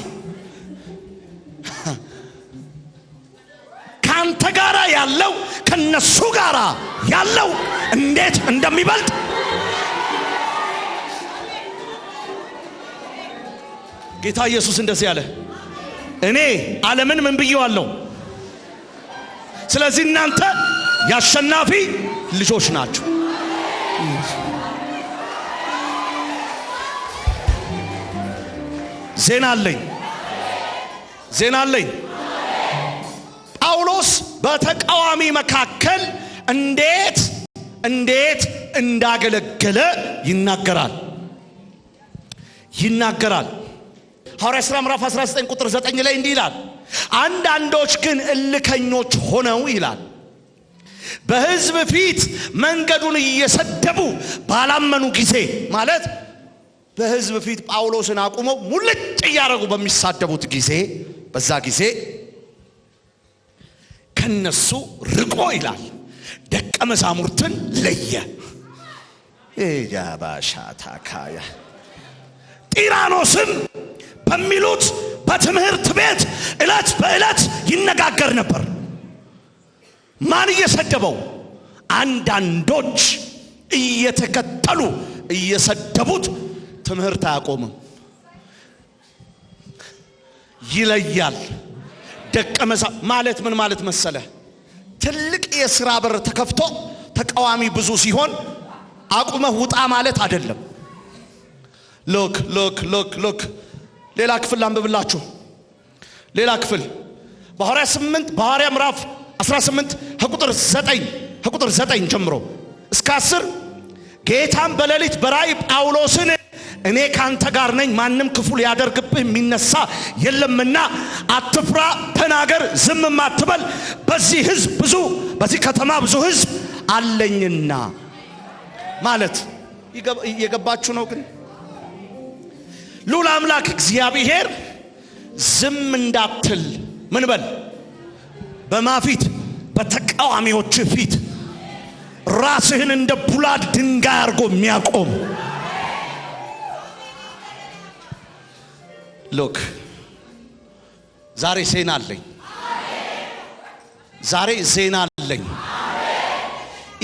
ካንተ ጋር ያለው ከነሱ ጋር ያለው እንዴት እንደሚበልጥ ጌታ ኢየሱስ እንደዚህ ያለ፣ እኔ ዓለምን ምን ብየዋለሁ? ስለዚህ እናንተ ያሸናፊ ልጆች ናችሁ። ዜና አለኝ። ጳውሎስ በተቃዋሚ መካከል እንዴት እንዳገለገለ ይናገራል። ሐዋርያት ሥራ ምዕራፍ 19 ቁጥር 9 ላይ እንዲህ ይላል፣ አንዳንዶች ግን እልከኞች ሆነው ይላል በሕዝብ ፊት መንገዱን እየሰደቡ ባላመኑ ጊዜ ማለት በሕዝብ ፊት ጳውሎስን አቁመው ሙልጭ እያደረጉ በሚሳደቡት ጊዜ በዛ ጊዜ ከነሱ ርቆ ይላል ደቀ መዛሙርትን ለየ። ያባሻታካያ ጢራኖስም በሚሉት በትምህርት ቤት ዕለት በዕለት ይነጋገር ነበር። ማን እየሰደበው? አንዳንዶች እየተከተሉ እየሰደቡት ትምህርት አያቆምም። ይለያል። ደቀ መዛሙርት ማለት ምን ማለት መሰለ? ትልቅ የሥራ በር ተከፍቶ ተቃዋሚ ብዙ ሲሆን አቁመህ ውጣ ማለት አይደለም። ሎክ ሌላ ክፍል አንብብላችሁ። ሌላ ክፍል በሐዋርያ ምዕራፍ 18 ከቁጥር 9 ጀምሮ እስከ 10 ጌታም በሌሊት በራእይ ጳውሎስን እኔ ካንተ ጋር ነኝ፣ ማንም ክፉ ሊያደርግብህ የሚነሳ የለምና አትፍራ፣ ተናገር፣ ዝምም አትበል፣ በዚህ ከተማ ብዙ ሕዝብ አለኝና ማለት እየገባችሁ ነው? ግን ልዑል አምላክ እግዚአብሔር ዝም እንዳትል ምን በል? በማፊት በተቃዋሚዎች ፊት ራስህን እንደ ቡላድ ድንጋይ አድርጎ የሚያቆም ሎክ ዛሬ ዜና አለኝ።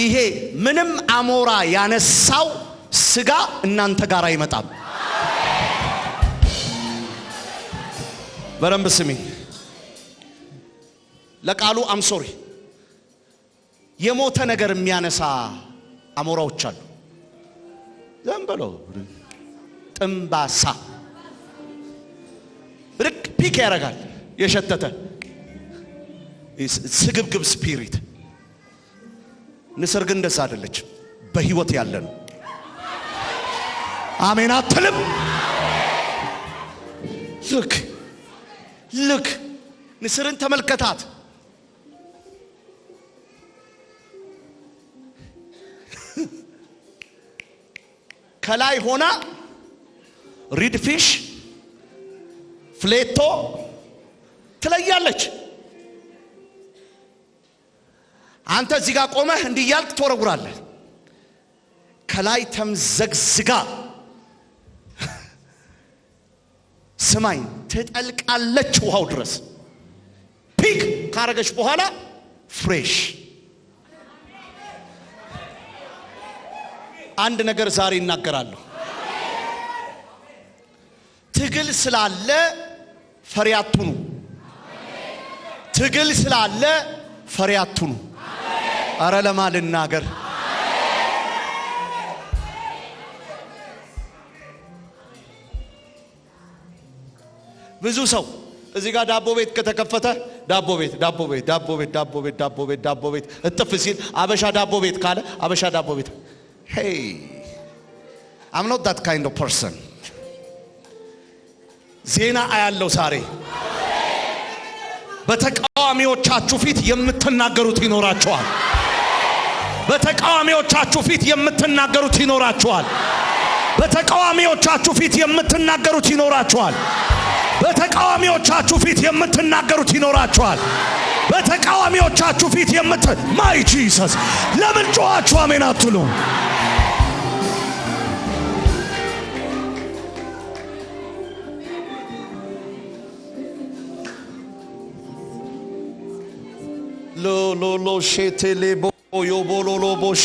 ይሄ ምንም አሞራ ያነሳው ስጋ እናንተ ጋር አይመጣም። በረምብ ስሚ። ለቃሉ አምሶሪ የሞተ ነገር የሚያነሳ አሞራዎች አሉ። ዘንበሎ ጥምባሳ ብርቅ ፒክ ያደርጋል። የሸተተ ስግብግብ ስፒሪት። ንስር ግን እንደዛ አይደለችም። በህይወት ያለ ነው። አሜን አትልም? ልክ ንስርን ተመልከታት። ከላይ ሆና ሪድፊሽ ፍሌቶ ትለያለች። አንተ እዚህ ጋር ቆመህ እንዲያልክ ትወረውራለህ። ከላይ ተምዘግዝጋ ስማኝ ትጠልቃለች ውሃው ድረስ። ፒክ ካረገች በኋላ ፍሬሽ። አንድ ነገር ዛሬ እናገራለሁ። ትግል ስላለ ፈሪ አትሁኑ። ትግል ስላለ ፈሪ አትሁኑ። አረ ለማን ልናገር? ብዙ ሰው እዚህ ጋር ዳቦ ቤት ከተከፈተ ዳቦ ቤት እጥፍ ሲል አበሻ ዳቦ ቤት ካለ አበሻ ዳቦ ቤት። Hey, I'm not that kind of person. ዜና አያለው ዛሬ በተቃዋሚዎቻችሁ ፊት የምትናገሩት ይኖራችኋል። በተቃዋሚዎቻችሁ ፊት የምትናገሩት ይኖራችኋል። በተቃዋሚዎቻችሁ ፊት የምትናገሩት ይኖራችኋል። በተቃዋሚዎቻችሁ ፊት የምትናገሩት ይኖራችኋል። በተቃዋሚዎቻችሁ ፊት ማይ ጂሰስ ለምን ጮኻችሁ አሜን አትሉም? ሎ ሼቴሌ ቦዮ ቦሎሎ ቦሽ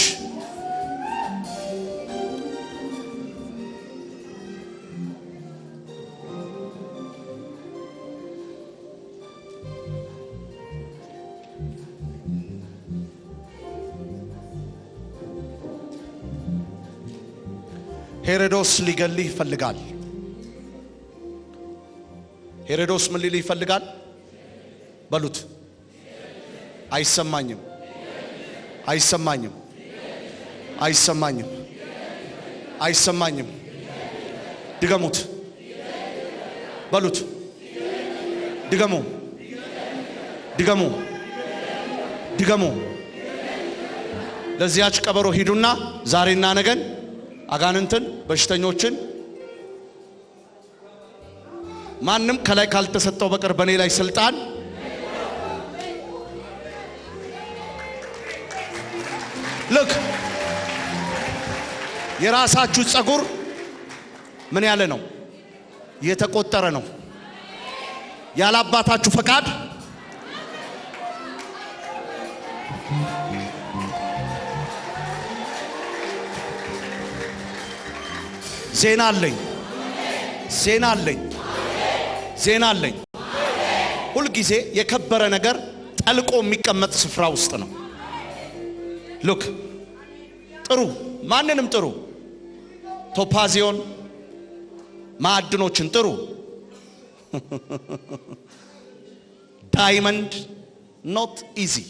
ሄሮዶስ ሊገልህ ይፈልጋል። ሄሮዶስ ምን ሊልህ ይፈልጋል? በሉት አይሰማኝም አይሰማኝም አይሰማኝም አይሰማኝም ድገሙት በሉት ድገሙ ድገሙ ድገሙ ለዚያች ቀበሮ ሂዱና ዛሬና ነገን አጋንንትን በሽተኞችን ማንም ከላይ ካልተሰጠው በቀር በኔ ላይ ስልጣን ልክ የራሳችሁ ጸጉር ምን ያለ ነው የተቆጠረ ነው ያለ አባታችሁ ፈቃድ ዜና አለኝ ዜና አለኝ ዜና አለኝ ሁሉ ጊዜ የከበረ ነገር ጠልቆ የሚቀመጥ ስፍራ ውስጥ ነው ሉክ ጥሩ ማንንም ጥሩ ቶፓዚዮን ማዕድኖችን ጥሩ ዳይመንድ not easy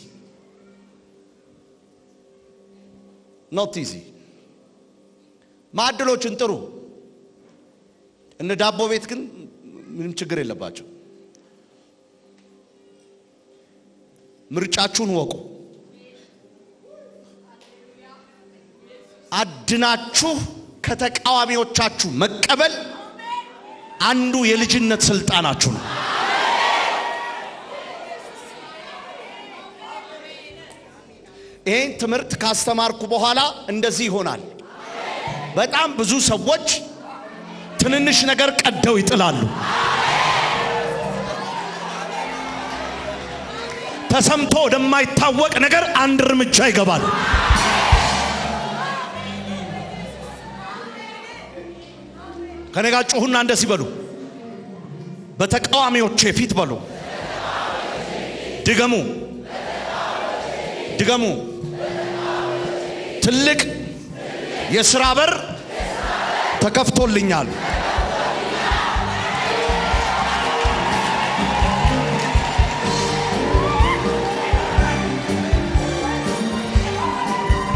ማዕድኖችን ጥሩ እነ ዳቦ ቤት ግን ምንም ችግር የለባቸው ምርጫችሁን ወቁ አድናችሁ ከተቃዋሚዎቻችሁ መቀበል አንዱ የልጅነት ስልጣናችሁ ነው ይሄን ትምህርት ካስተማርኩ በኋላ እንደዚህ ይሆናል በጣም ብዙ ሰዎች ትንንሽ ነገር ቀደው ይጥላሉ ተሰምቶ ወደማይታወቅ ነገር አንድ እርምጃ ይገባሉ ከነጋ ጮሁና እንደዚህ በሉ በተቃዋሚዎቼ ፊት በሉ ድገሙ ድገሙ ትልቅ የሥራ በር ተከፍቶልኛል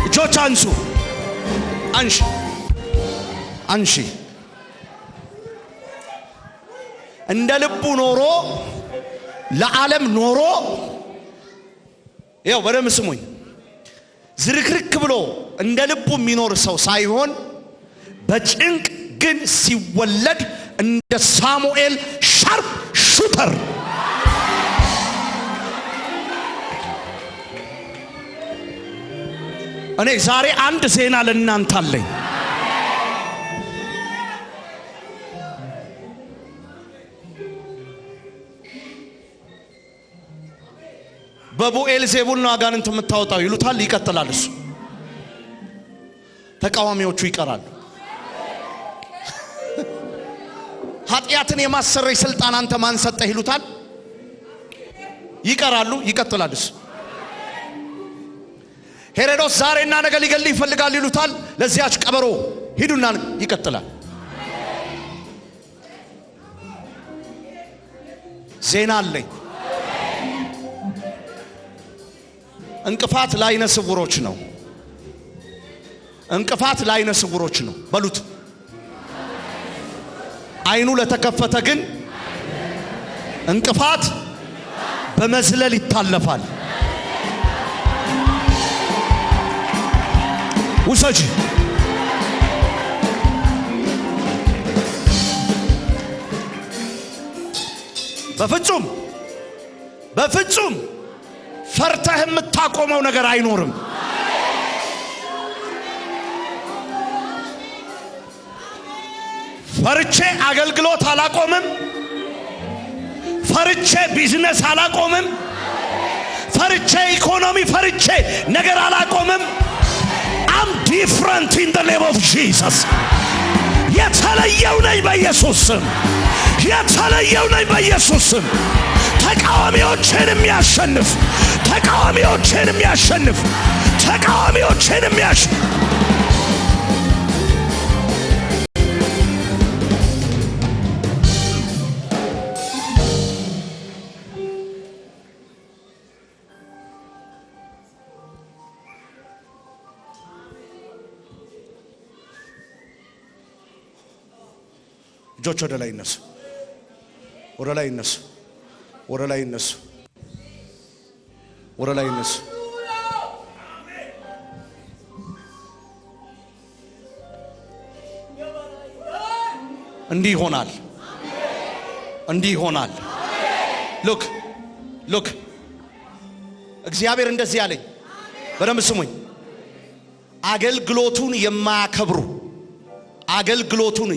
እጆች አንሱ አንሺ እንደ ልቡ ኖሮ ለዓለም ኖሮ ያው በደም ስሙኝ ዝርክርክ ብሎ እንደ ልቡ የሚኖር ሰው ሳይሆን በጭንቅ ግን ሲወለድ እንደ ሳሙኤል ሻርፕ ሹተር እኔ ዛሬ አንድ ዜና ለእናንተ አለኝ በቡኤል ዜቡል ነው አጋንንት የምታወጣው ይሉታል ይቀጥላል እሱ ተቃዋሚዎቹ ይቀራሉ ኃጢአትን የማሰረይ ስልጣን አንተ ማን ሰጠህ ይሉታል ይቀራሉ ይቀጥላል እሱ ሄሮድስ ዛሬና ነገ ሊገልህ ይፈልጋል ይሉታል ለዚያች ቀበሮ ሂዱና ይቀጥላል ዜና አለኝ እንቅፋት ላይነ ስውሮች ነው እንቅፋት ላይነ ስውሮች ነው በሉት አይኑ ለተከፈተ ግን እንቅፋት በመዝለል ይታለፋል ውሰጂ በፍጹም ፈርተህ የምታቆመው ነገር አይኖርም ፈርቼ አገልግሎት አላቆምም ፈርቼ ቢዝነስ አላቆምም ፈርቼ ኢኮኖሚ ፈርቼ ነገር አላቆምም I'm different in the name of Jesus የተለየው ነኝ በኢየሱስ ስም የተለየው ነኝ በኢየሱስ ስም ተቃዋሚዎችን የሚያሸንፍ እጆች ወደ ላይ ይነሱ፣ ወደ ላይ ይነሱ፣ ወደ ላይ ይነሱ፣ ወደ ላይ ይነሱ። እንዲህ ይሆናል፣ እንዲህ ይሆናል። ሉክ እግዚአብሔር እንደዚህ አለኝ። በደንብ ስሙኝ። አገልግሎቱን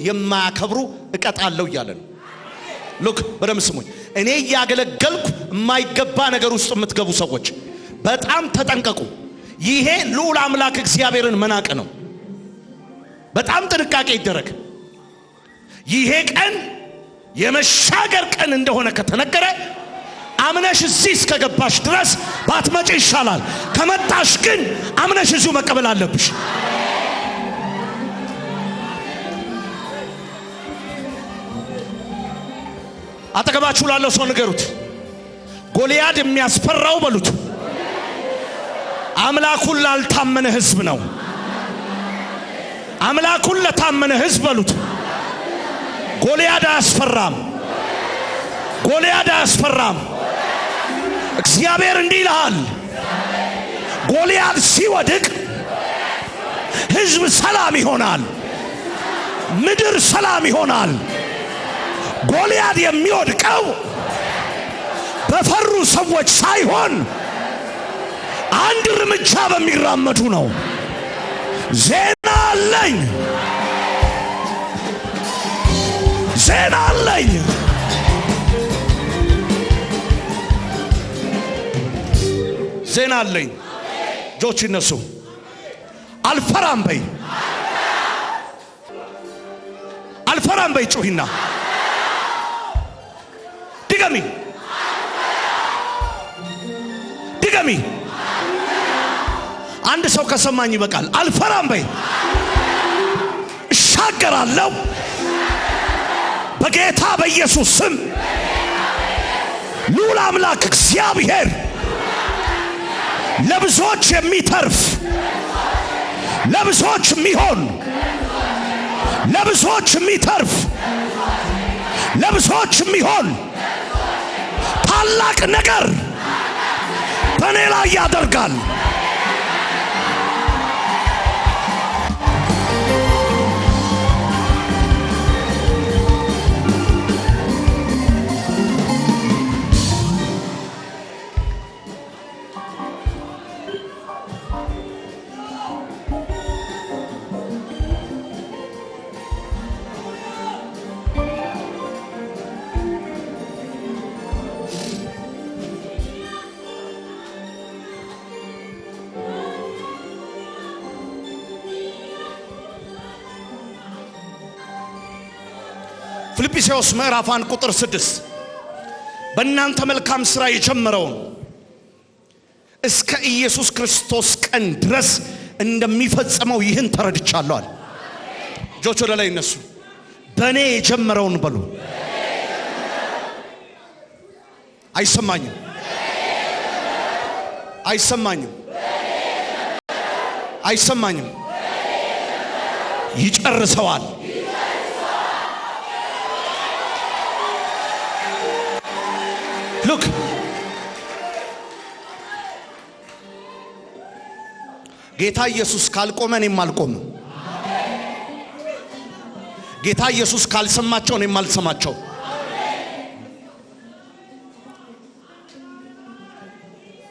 የማያከብሩ እቀጣለሁ እያለ ነው። ሉክ በደንብ ስሙኝ። እኔ ያገለገልኩ የማይገባ ነገር ውስጥ የምትገቡ ሰዎች በጣም ተጠንቀቁ። ይሄ ልዑል አምላክ እግዚአብሔርን መናቅ ነው። በጣም ጥንቃቄ ይደረግ። ይሄ ቀን የመሻገር ቀን እንደሆነ ከተነገረ አምነሽ እዚህ እስከገባሽ ድረስ ባትመጪ ይሻላል። ከመጣሽ ግን አምነሽ እዚሁ መቀበል አለብሽ። አጠገባችሁ ላለው ሰው ንገሩት፣ ጎልያድ የሚያስፈራው በሉት አምላኩን ላልታመነ ሕዝብ ነው። አምላኩን ለታመነ ሕዝብ በሉት ጎልያድ አያስፈራም። ጎልያድ አያስፈራም። እግዚአብሔር እንዲህ ይልሃል፣ ጎልያድ ሲወድቅ ሕዝብ ሰላም ይሆናል፣ ምድር ሰላም ይሆናል። ጎልያድ የሚወድቀው በፈሩ ሰዎች ሳይሆን አንድ እርምጃ በሚራመዱ ነው። ዜና አለኝ፣ ዜና አለኝ። ዜና አለኝ። እጆች ይነሱ። አልፈራም በይ፣ አልፈራም በይ። ጩሂና ድገሚ፣ ድገሚ። አንድ ሰው ከሰማኝ ይበቃል። አልፈራም በይ። እሻገራለሁ በጌታ በኢየሱስ ስም። ልዑል አምላክ እግዚአብሔር ለብዙዎች የሚተርፍ ለብዙዎች የሚሆን ለብዙዎች የሚተርፍ ለብዙዎች የሚሆን ታላቅ ነገር በእኔ ላይ ያደርጋል። ፊልጵስዩስ ምዕራፍ 1 ቁጥር 6 በእናንተ መልካም ሥራ የጀመረውን እስከ ኢየሱስ ክርስቶስ ቀን ድረስ እንደሚፈጽመው ይህን ተረድቻለሁ አለ። እጆች ወደ ላይ ይነሱ። በእኔ የጀመረውን በሉ። አይሰማኝም፣ አይሰማኝም፣ አይሰማኝም። ይጨርሰዋል። ሉክ ጌታ ኢየሱስ ካልቆመ እኔም አልቆምም። ጌታ ኢየሱስ ካልሰማቸው እኔም አልሰማቸው።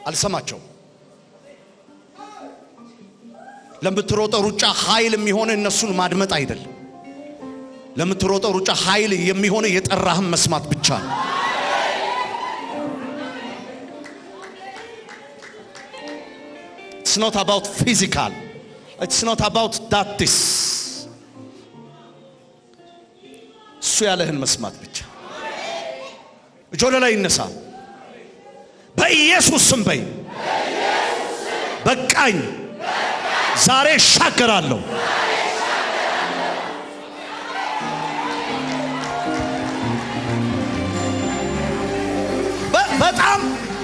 አልሰማቸው። ለምትሮጠው ሩጫ ኃይል የሚሆነ እነሱን ማድመጥ አይደለም። ለምትሮጠው ሩጫ ኃይል የሚሆነ የጠራህም መስማት ብቻ ነው። It's not about physical. It's not about that this. እሱ ያለህን መስማት ብቻ። እጆች ላይ ይነሳ። በኢየሱስ ስም በይ። በቃኝ። ዛሬ እሻገራለሁ።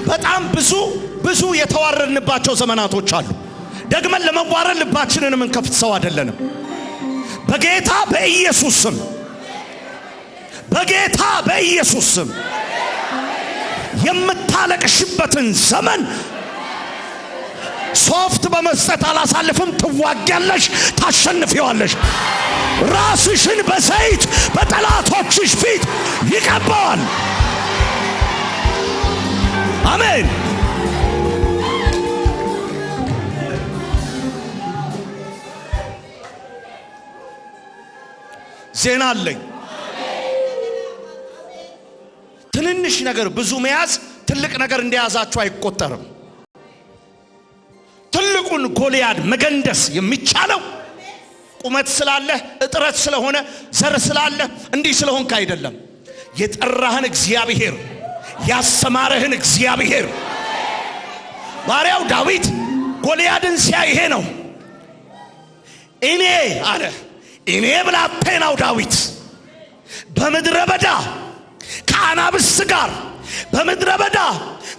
በጣም ብዙ የተዋረድንባቸው ዘመናቶች አሉ። ደግመን ለመዋረድ ልባችንን የምንከፍት ሰው አይደለንም። በጌታ በኢየሱስ ስም በጌታ በኢየሱስ ስም የምታለቅሽበትን ዘመን ሶፍት በመስጠት አላሳልፍም። ትዋጊያለሽ፣ ታሸንፊዋለሽ። ራስሽን በዘይት በጠላቶችሽ ፊት ይቀባዋል። አሜን። ዜና አለኝ። ትንንሽ ነገር ብዙ መያዝ ትልቅ ነገር እንደያዛችሁ አይቆጠርም። ትልቁን ጎልያድ መገንደስ የሚቻለው ቁመት ስላለ እጥረት ስለሆነ ዘር ስላለ እንዲህ ስለሆንክ አይደለም። የጠራህን እግዚአብሔር ያሰማረህን እግዚአብሔር ባሪያው ዳዊት ጎልያድን ሲያይ ይሄ ነው እኔ አለ። እኔ ብላቴናው ዳዊት በምድረ በዳ ከአናብስት ጋር በምድረ በዳ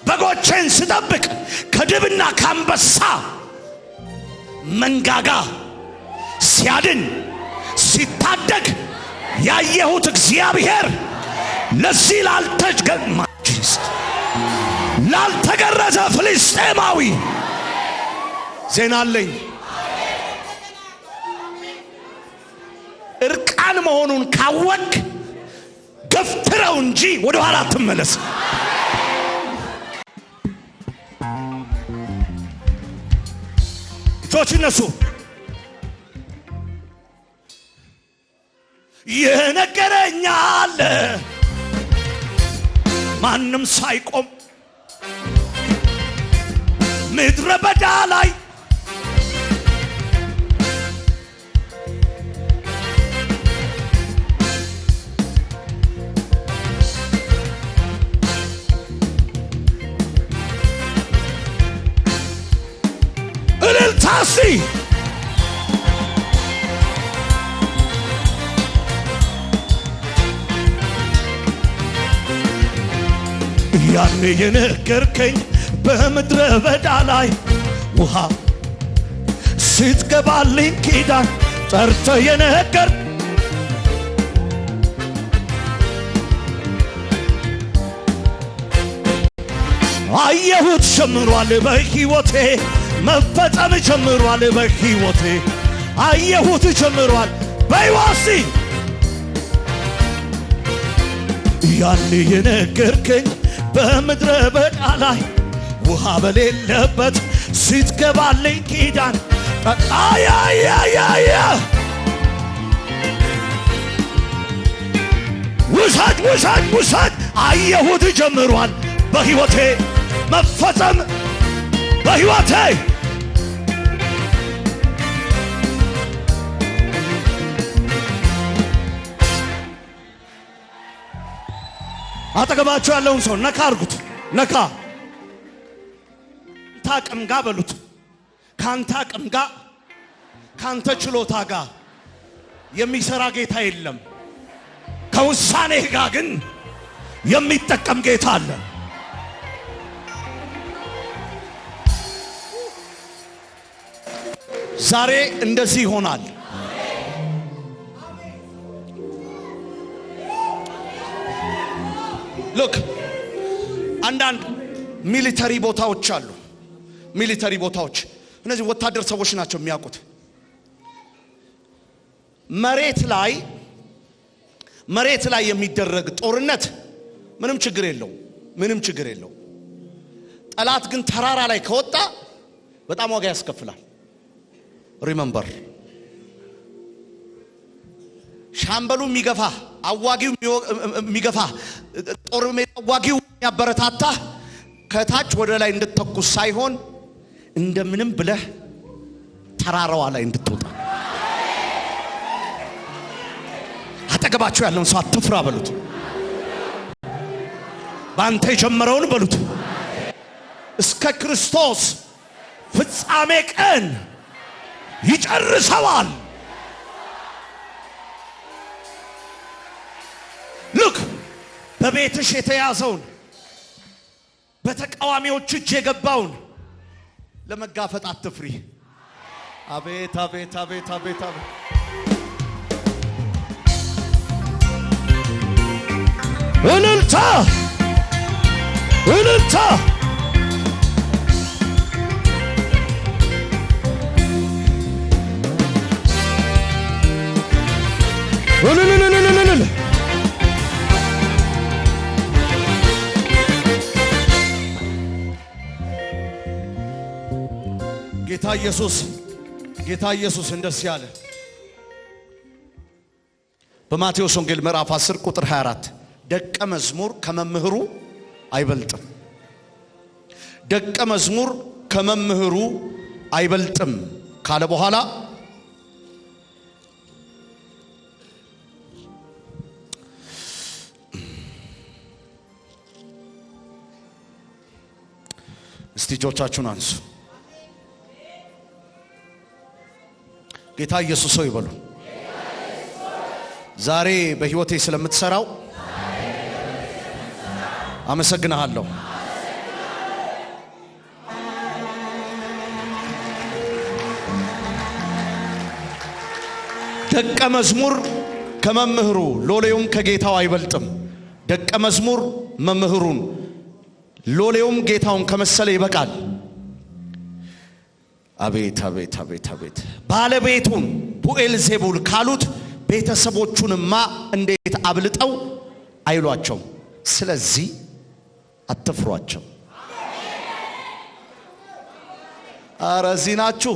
በጎቼን ስጠብቅ ከድብና ከአንበሳ መንጋጋ ሲያድን ሲታደግ ያየሁት እግዚአብሔር ለዚህ ላልተገረዘ ፍልስጤማዊ ዜና አለኝ። እርቃን መሆኑን ካወቅ ገፍትረው እንጂ ወደ ኋላ አትመለስ። እጆች እነሱ የነገረኛል ማንም ሳይቆም ምድረ በዳ ላይ እልልታሲ ያኔ የነገርከኝ በምድረ በዳ ላይ ውሃ ስትገባልኝ ኪዳን ጠርተ የነገር አየሁት ጀምሯል በሕይወቴ መፈጸም ጀምሯል በሕይወቴ አየሁት ጀምሯል በሕይወቴ ያኔ የነገርከኝ በምድረ በዳ ላይ ውሃ በሌለበት ስትገባልኝ ኪዳን አያያያያ ውሰድ አየሁት ጀምሯል በሕይወቴ መፈጸም በሕይወቴ አጠገባችሁ ያለውን ሰው ነካ አርጉት። ነካ ታቅም ጋር በሉት። ካንተ አቅም ጋር ካንተ ችሎታ ጋር የሚሰራ ጌታ የለም። ከውሳኔህ ጋር ግን የሚጠቀም ጌታ አለ። ዛሬ እንደዚህ ይሆናል። ሉክ አንዳንድ ሚሊተሪ ቦታዎች አሉ። ሚሊተሪ ቦታዎች እነዚህ ወታደር ሰዎች ናቸው የሚያውቁት። መሬት ላይ የሚደረግ ጦርነት ምንም ችግር የለው። ጠላት ግን ተራራ ላይ ከወጣ በጣም ዋጋ ያስከፍላል። ሪመምበር ሻምበሉ የሚገፋ አዋጊው የሚገፋ ጦር ሜዳ አዋጊው የሚያበረታታ ከታች ወደ ላይ እንድትተኩስ ሳይሆን እንደምንም ብለህ ተራራዋ ላይ እንድትወጣ። አጠገባችሁ ያለውን ሰው አትፍራ በሉት። ባንተ የጀመረውን በሉት እስከ ክርስቶስ ፍጻሜ ቀን ይጨርሰዋል። ሉክ በቤትሽ የተያዘውን በተቃዋሚዎች እጅ የገባውን ለመጋፈጥ አትፍሪ። አቤት አቤት አቤት አቤት አቤት እልልታ እልልታ እልልልልልልል ጌታ ኢየሱስ እንደዚህ ያለ በማቴዎስ ወንጌል ምዕራፍ 10 ቁጥር 24 ደቀ መዝሙር ከመምህሩ አይበልጥም። ደቀ መዝሙር ከመምህሩ አይበልጥም ካለ በኋላ እስቲ እጆቻችሁን አንሱ። ጌታ ኢየሱስ ሆይ በሉ። ዛሬ በሕይወቴ ስለምትሰራው አመሰግናለሁ። ደቀ መዝሙር ከመምህሩ ሎሌውም ከጌታው አይበልጥም። ደቀ መዝሙር መምህሩን ሎሌውም ጌታውን ከመሰለ ይበቃል። አቤት አቤት አቤት አቤት! ባለቤቱን ቡኤልዜቡል ካሉት ቤተሰቦቹንማ እንዴት አብልጠው አይሏቸው። ስለዚህ አትፍሯቸው። አረ እዚህ ናችሁ?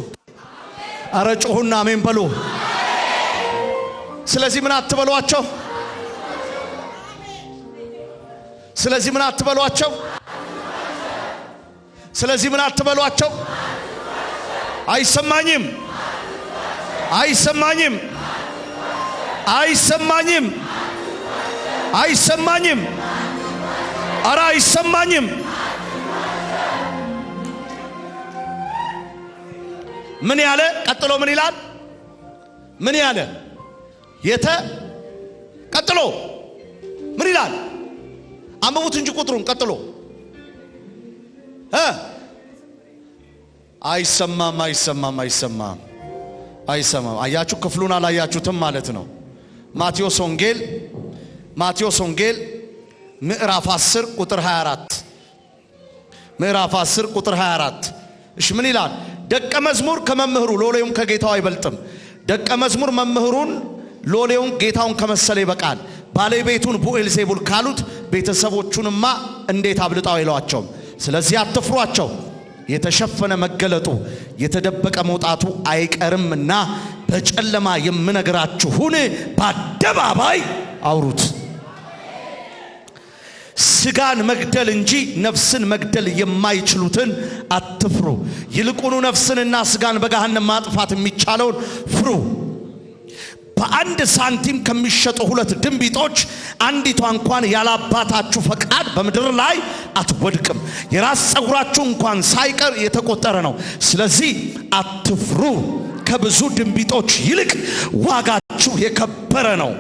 አረ ጮሁና አሜን በሉ። ስለዚህ ምን አትበሏቸው? ስለዚህ ምን አትበሏቸው? ስለዚህ ምን አትበሏቸው? አይሰማኝም፣ አይሰማኝም፣ አይሰማኝም፣ አይሰማኝም፣ አረ አይሰማኝም። ምን ያለ ቀጥሎ ምን ይላል? ምን ያለ ቀጥሎ ምን ይላል? አንብቡት እንጂ ቁጥሩን ቀጥሎ አይሰማም፣ አይሰማም፣ አይሰማም፣ አይሰማም። አያችሁ፣ ክፍሉን አላያችሁትም ማለት ነው። ማቴዎስ ወንጌል ምዕራፍ 10 ቁጥር 24 ምዕራፍ 10 ቁጥር 24 እሺ ምን ይላል? ደቀ መዝሙር ከመምህሩ ሎሌውም ከጌታው አይበልጥም። ደቀ መዝሙር መምህሩን ሎሌውን ጌታውን ከመሰለ ይበቃል። ባለቤቱን ቡኤልዜቡል ካሉት ቤተሰቦቹንማ እንዴት አብልጠው አይሏቸውም። ስለዚህ አትፍሯቸው። የተሸፈነ መገለጡ የተደበቀ መውጣቱ አይቀርምና በጨለማ የምነግራችሁን በአደባባይ አውሩት። ስጋን መግደል እንጂ ነፍስን መግደል የማይችሉትን አትፍሩ። ይልቁኑ ነፍስንና ስጋን በገሃነም ማጥፋት የሚቻለውን ፍሩ። በአንድ ሳንቲም ከሚሸጡ 2 ድንቢጦች አንዲቷ እንኳን ያላባታችሁ ፈቃድ በምድር ላይ አትወድቅም። የራስ ጸጉራችሁ እንኳን ሳይቀር የተቆጠረ ነው። ስለዚህ አትፍሩ፣ ከብዙ ድንቢጦች ይልቅ ዋጋችሁ የከበረ ነው።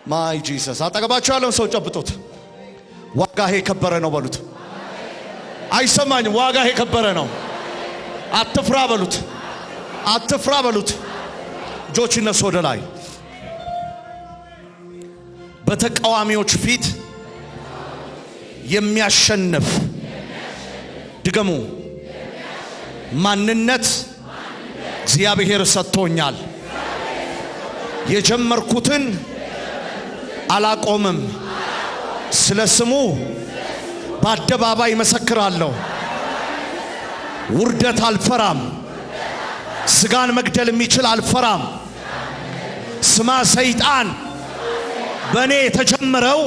ማይ ጂሰስ! አጠገባችሁ ያለውን ሰው ጨብጡት። ዋጋህ የከበረ ነው በሉት። አይሰማኝም? ዋጋህ የከበረ ነው። አትፍራ በሉት። አትፍራ በሉት። እጆች ይነሱ ወደ ላይ። በተቃዋሚዎች ፊት የሚያሸንፍ ድገሙ፣ ማንነት እግዚአብሔር ሰጥቶኛል። የጀመርኩትን አላቆምም። ስለ ስሙ በአደባባይ መሰክራለሁ። ውርደት አልፈራም። ስጋን መግደል የሚችል አልፈራም። ስማ ሰይጣን፣ በእኔ የተጀመረው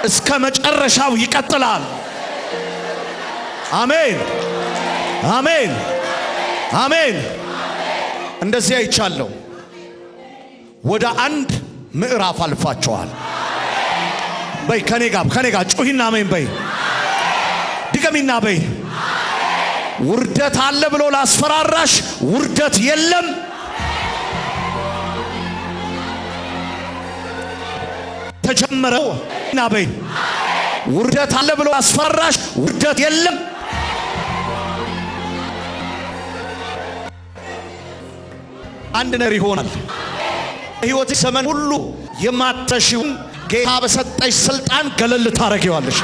እስከ መጨረሻው ይቀጥላል። አሜን፣ አሜን፣ አሜን። እንደዚህ አይቻለሁ። ወደ አንድ ምዕራፍ አልፋቸዋል። በይ ከኔ ጋር ጩሂና አሜን በይ። ድገሚና በይ። ውርደት አለ ብሎ ላስፈራራሽ ውርደት የለም። ተጀመረው እና በይ። ውርደት አለ ብሎ ላስፈራራሽ ውርደት የለም። አንድ ነገር ይሆናል። ሕይወት ዘመን ሁሉ የማትተሺውን ጌታ በሰጠሽ ስልጣን ገለል ታረጊዋለሽ።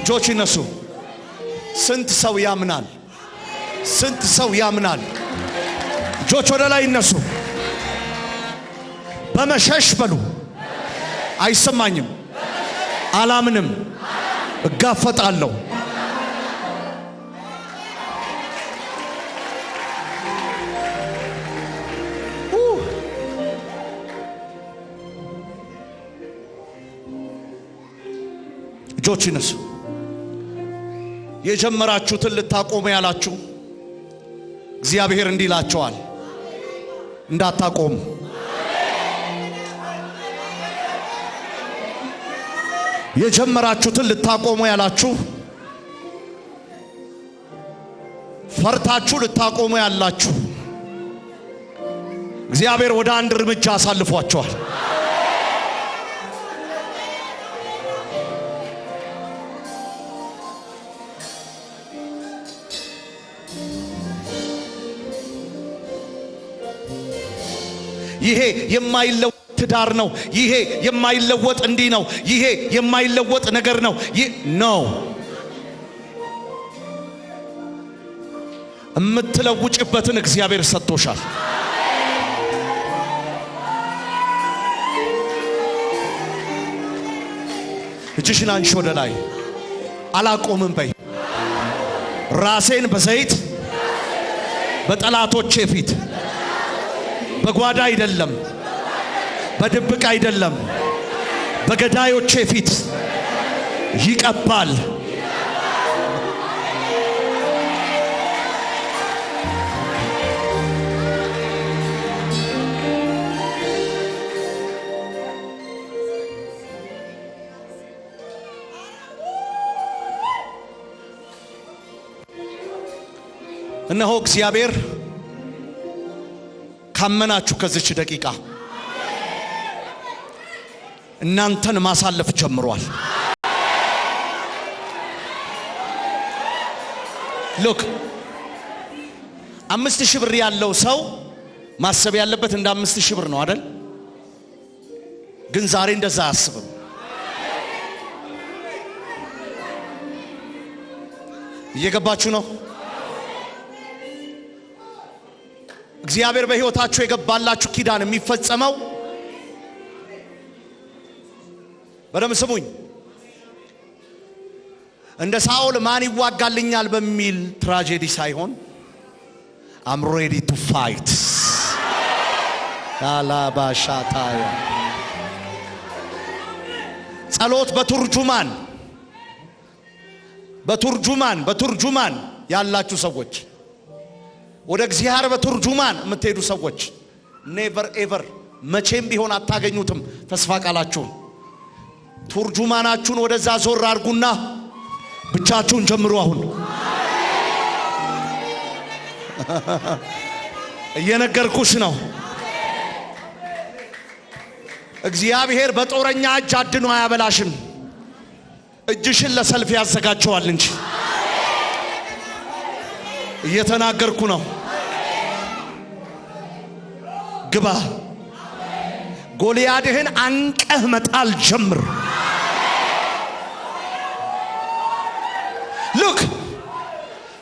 እጆች ይነሱ። ስንት ሰው ያምናል? ስንት ሰው ያምናል? እጆች ወደ ላይ ይነሱ። በመሸሽ በሉ። አይሰማኝም፣ አላምንም፣ እጋፈጣለሁ። እጆች ይነሱ። የጀመራችሁትን ልታቆሙ ያላችሁ እግዚአብሔር እንዲህ ይላችኋል፣ እንዳታቆሙ። የጀመራችሁትን ልታቆሙ ያላችሁ፣ ፈርታችሁ ልታቆሙ ያላችሁ እግዚአብሔር ወደ አንድ እርምጃ አሳልፏችኋል። ይሄ የማይለወጥ ትዳር ነው። ይሄ የማይለወጥ እንዲህ ነው። ይሄ የማይለወጥ ነገር ነው። ነው የምትለውጭበትን እግዚአብሔር ሰጥቶሻል። እጅሽን አንሺ ወደ ላይ። አላቆምም በይ። ራሴን በዘይት በጠላቶቼ ፊት በጓዳ አይደለም፣ በድብቅ አይደለም፣ በገዳዮቼ ፊት ይቀባል። እነሆ እግዚአብሔር ካመናችሁ ከዚች ደቂቃ እናንተን ማሳለፍ ጀምሯል። ሉክ 5000 ብር ያለው ሰው ማሰብ ያለበት እንደ 5000 ብር ነው አይደል? ግን ዛሬ እንደዛ አያስብም። እየገባችሁ ነው? እግዚአብሔር በሕይወታችሁ የገባላችሁ ኪዳን የሚፈጸመው በደም ስሙኝ፣ እንደ ሳኦል ማን ይዋጋልኛል በሚል ትራጀዲ ሳይሆን I'm ready to fight። ካላባሻታያ ጸሎት በቱርጁማን ያላችሁ ሰዎች፣ ወደ እግዚአብሔር በቱርጁማን የምትሄዱ ሰዎች ኔቨር ኤቨር መቼም ቢሆን አታገኙትም ተስፋ ቃላችሁን። ቱርጁማናችሁን ወደዛ ዞር አድርጉና ብቻችሁን ጀምሩ። አሁን እየነገርኩሽ ነው። እግዚአብሔር በጦረኛ እጅ አድኖ አያበላሽም። እጅሽን ለሰልፍ ያዘጋጀዋል እንጂ። እየተናገርኩ ነው። ግባ። ጎልያድህን አንቀህ መጣል ጀምር።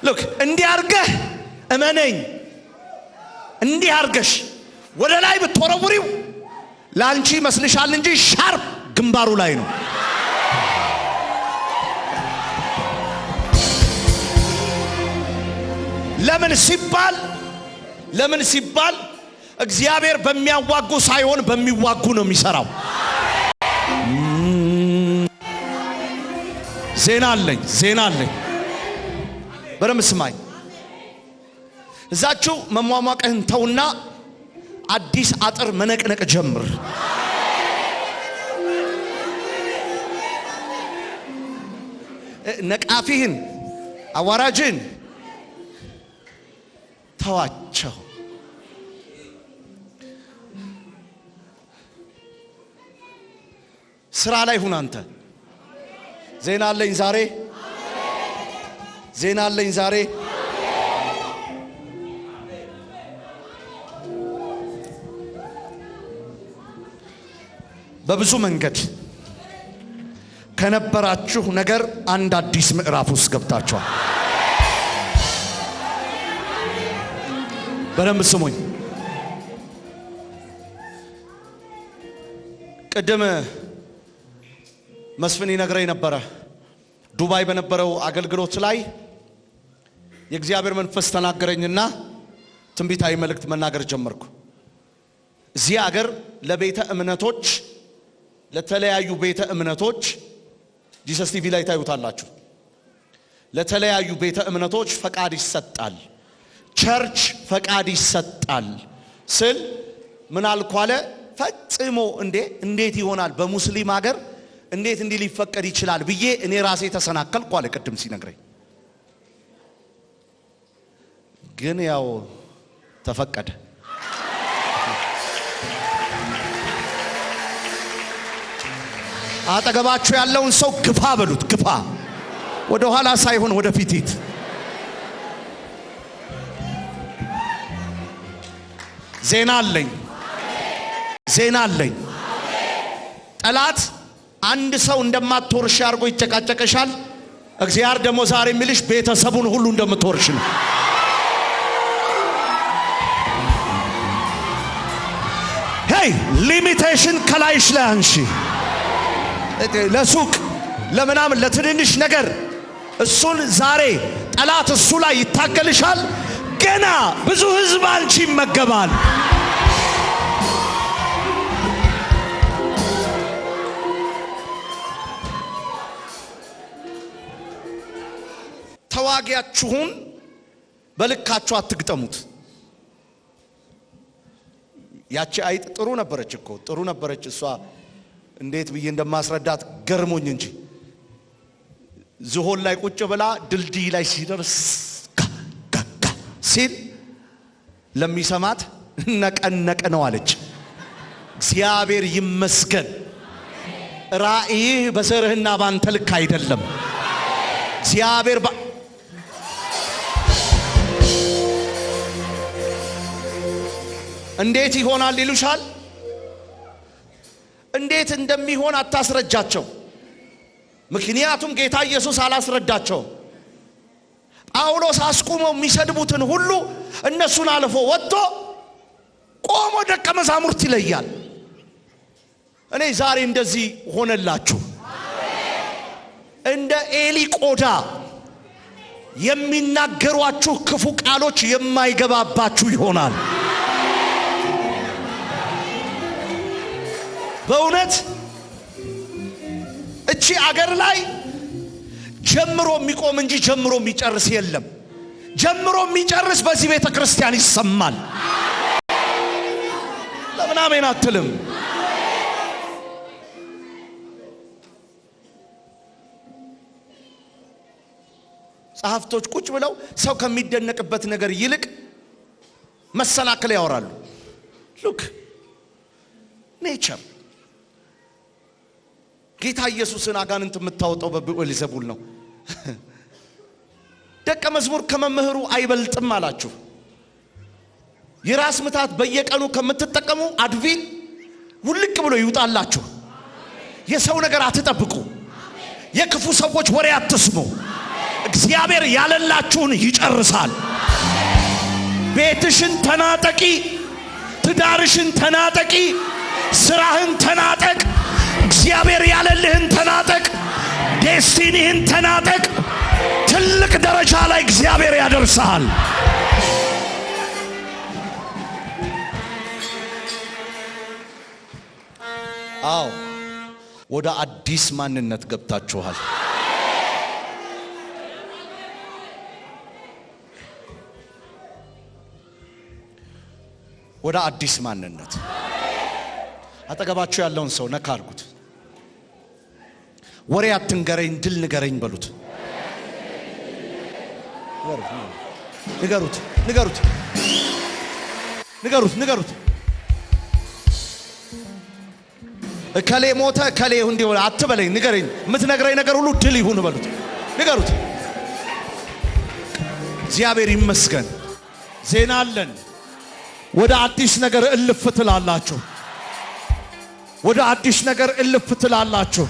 ሉክ እንዲያርገህ እመነኝ፣ እንዲያርገሽ ወደ ላይ ብትወረውሪው ላንቺ መስልሻል እንጂ ሻርፕ ግንባሩ ላይ ነው። ለምን ሲባል እግዚአብሔር በሚያዋጉ ሳይሆን በሚዋጉ ነው የሚሰራው። ዜና አለኝ። በደም ስማኝ። እዛችሁ መሟሟቅህን ተውና አዲስ አጥር መነቅነቅ ጀምር። ነቃፊህን አዋራጅን ተዋቸው። ስራ ላይ ሁን አንተ። ዜና አለኝ ዛሬ። በብዙ መንገድ ከነበራችሁ ነገር አንድ አዲስ ምዕራፍ ውስጥ ገብታችኋል። በደንብ ስሙኝ። ቅድም መስፍን ይነግረኝ ነበረ። ዱባይ በነበረው አገልግሎት ላይ የእግዚአብሔር መንፈስ ተናገረኝና ትንቢታዊ መልእክት መናገር ጀመርኩ። እዚህ ሀገር ለቤተ እምነቶች ለተለያዩ ቤተ እምነቶች ጂሰስ ቲቪ ላይ ታዩታላችሁ። ለተለያዩ ቤተ እምነቶች ፈቃድ ይሰጣል። ቸርች ፈቃድ ይሰጣል ስል ምን አልኳለ? ፈጽሞ እንዴት ይሆናል? በሙስሊም ሀገር እንዴት እንዲህ ሊፈቀድ ይችላል ብዬ እኔ ራሴ ተሰናከልኩ አለ ቅድም ሲነግረኝ። ግን ያው ተፈቀደ። አጠገባችሁ ያለውን ሰው ግፋ በሉት። ግፋ፣ ወደ ኋላ ሳይሆን ወደ ፊት። ዜና አለኝ። ጠላት አንድ ሰው እንደማትወርሽ አድርጎ ይጨቃጨቀሻል። እግዚአብሔር ደግሞ ዛሬ የሚልሽ ቤተሰቡን ሁሉ እንደምትወርሽ ነው። ሄይ ሊሚቴሽን ከላይሽ ላይ አንሺ። ለሱቅ ለምናምን ለትንንሽ ነገር እሱን ዛሬ ጠላት እሱ ላይ ይታገልሻል። ገና ብዙ ህዝብ አንቺ ይመገባል። ተዋጊያችሁን በልካችሁ አትግጠሙት። ያቺ አይጥ ጥሩ ነበረች እሷ እንዴት ብዬ እንደማስረዳት ገርሞኝ እንጂ ዝሆን ላይ ቁጭ ብላ ድልድይ ላይ ሲደርስ ሲል ለሚሰማት ነቀነቀ ነው አለች። እግዚአብሔር ይመስገን። ራእይህ በዘርህና ባንተ ልክ አይደለም። እግዚአብሔር እንዴት ይሆናል ይሉሻል። እንዴት እንደሚሆን አታስረጃቸው። ምክንያቱም ጌታ ኢየሱስ አላስረዳቸው። ጳውሎስ አስቁመው የሚሰድቡትን ሁሉ እነሱን አልፎ ወጥቶ ቆሞ ደቀ መዛሙርት ይለያል። እኔ ዛሬ እንደዚህ ሆነላችሁ። እንደ ኤሊ ቆዳ የሚናገሯችሁ ክፉ ቃሎች የማይገባባችሁ ይሆናል። በእውነት እቺ አገር ላይ ጀምሮ የሚቆም እንጂ ጀምሮ የሚጨርስ የለም። ጀምሮ የሚጨርስ በዚህ ቤተ ክርስቲያን ይሰማል። ለምን አሜን አትልም? ጸሐፍቶች ቁጭ ብለው ሰው ከሚደነቅበት ነገር ይልቅ መሰናክል ያወራሉ። ሉክ ኔቸር ጌታ ኢየሱስን አጋንንት የምታወጣው በብዔልዜቡል ነው። ደቀ መዝሙር ከመምህሩ አይበልጥም አላችሁ። የራስ ምታት በየቀኑ ከምትጠቀሙ አድቪል ውልቅ ብሎ ይውጣላችሁ። የሰው ነገር አትጠብቁ። የክፉ ሰዎች ወሬ አትስሙ። እግዚአብሔር ያለላችሁን ይጨርሳል። ቤትሽን ተናጠቂ፣ ትዳርሽን ተናጠቂ፣ ስራህን ተናጠቅ፣ እግዚአብሔር ያለልህን ተናጠቅ፣ ዴስቲኒህን ተናጠቅ። ትልቅ ደረጃ ላይ እግዚአብሔር ያደርሳል። አዎ ወደ አዲስ ማንነት ገብታችኋል። ወደ አዲስ ማንነት። አጠገባችሁ ያለውን ሰው ነካ አድርጉት። ወሬ አትንገረኝ ድል ንገረኝ በሉት። ንገሩት። እከሌ ሞተ እከሌ እንዲህ ሆነ አትበለኝ፣ ንገረኝ። የምትነግረኝ ነገር ሁሉ ድል ይሁን በሉት። ንገሩት። እግዚአብሔር ይመስገን። ዜና አለን። ወደ አዲስ ነገር እልፍ ትላላችሁ። ወደ አዲስ ነገር እልፍ ትላላችሁ።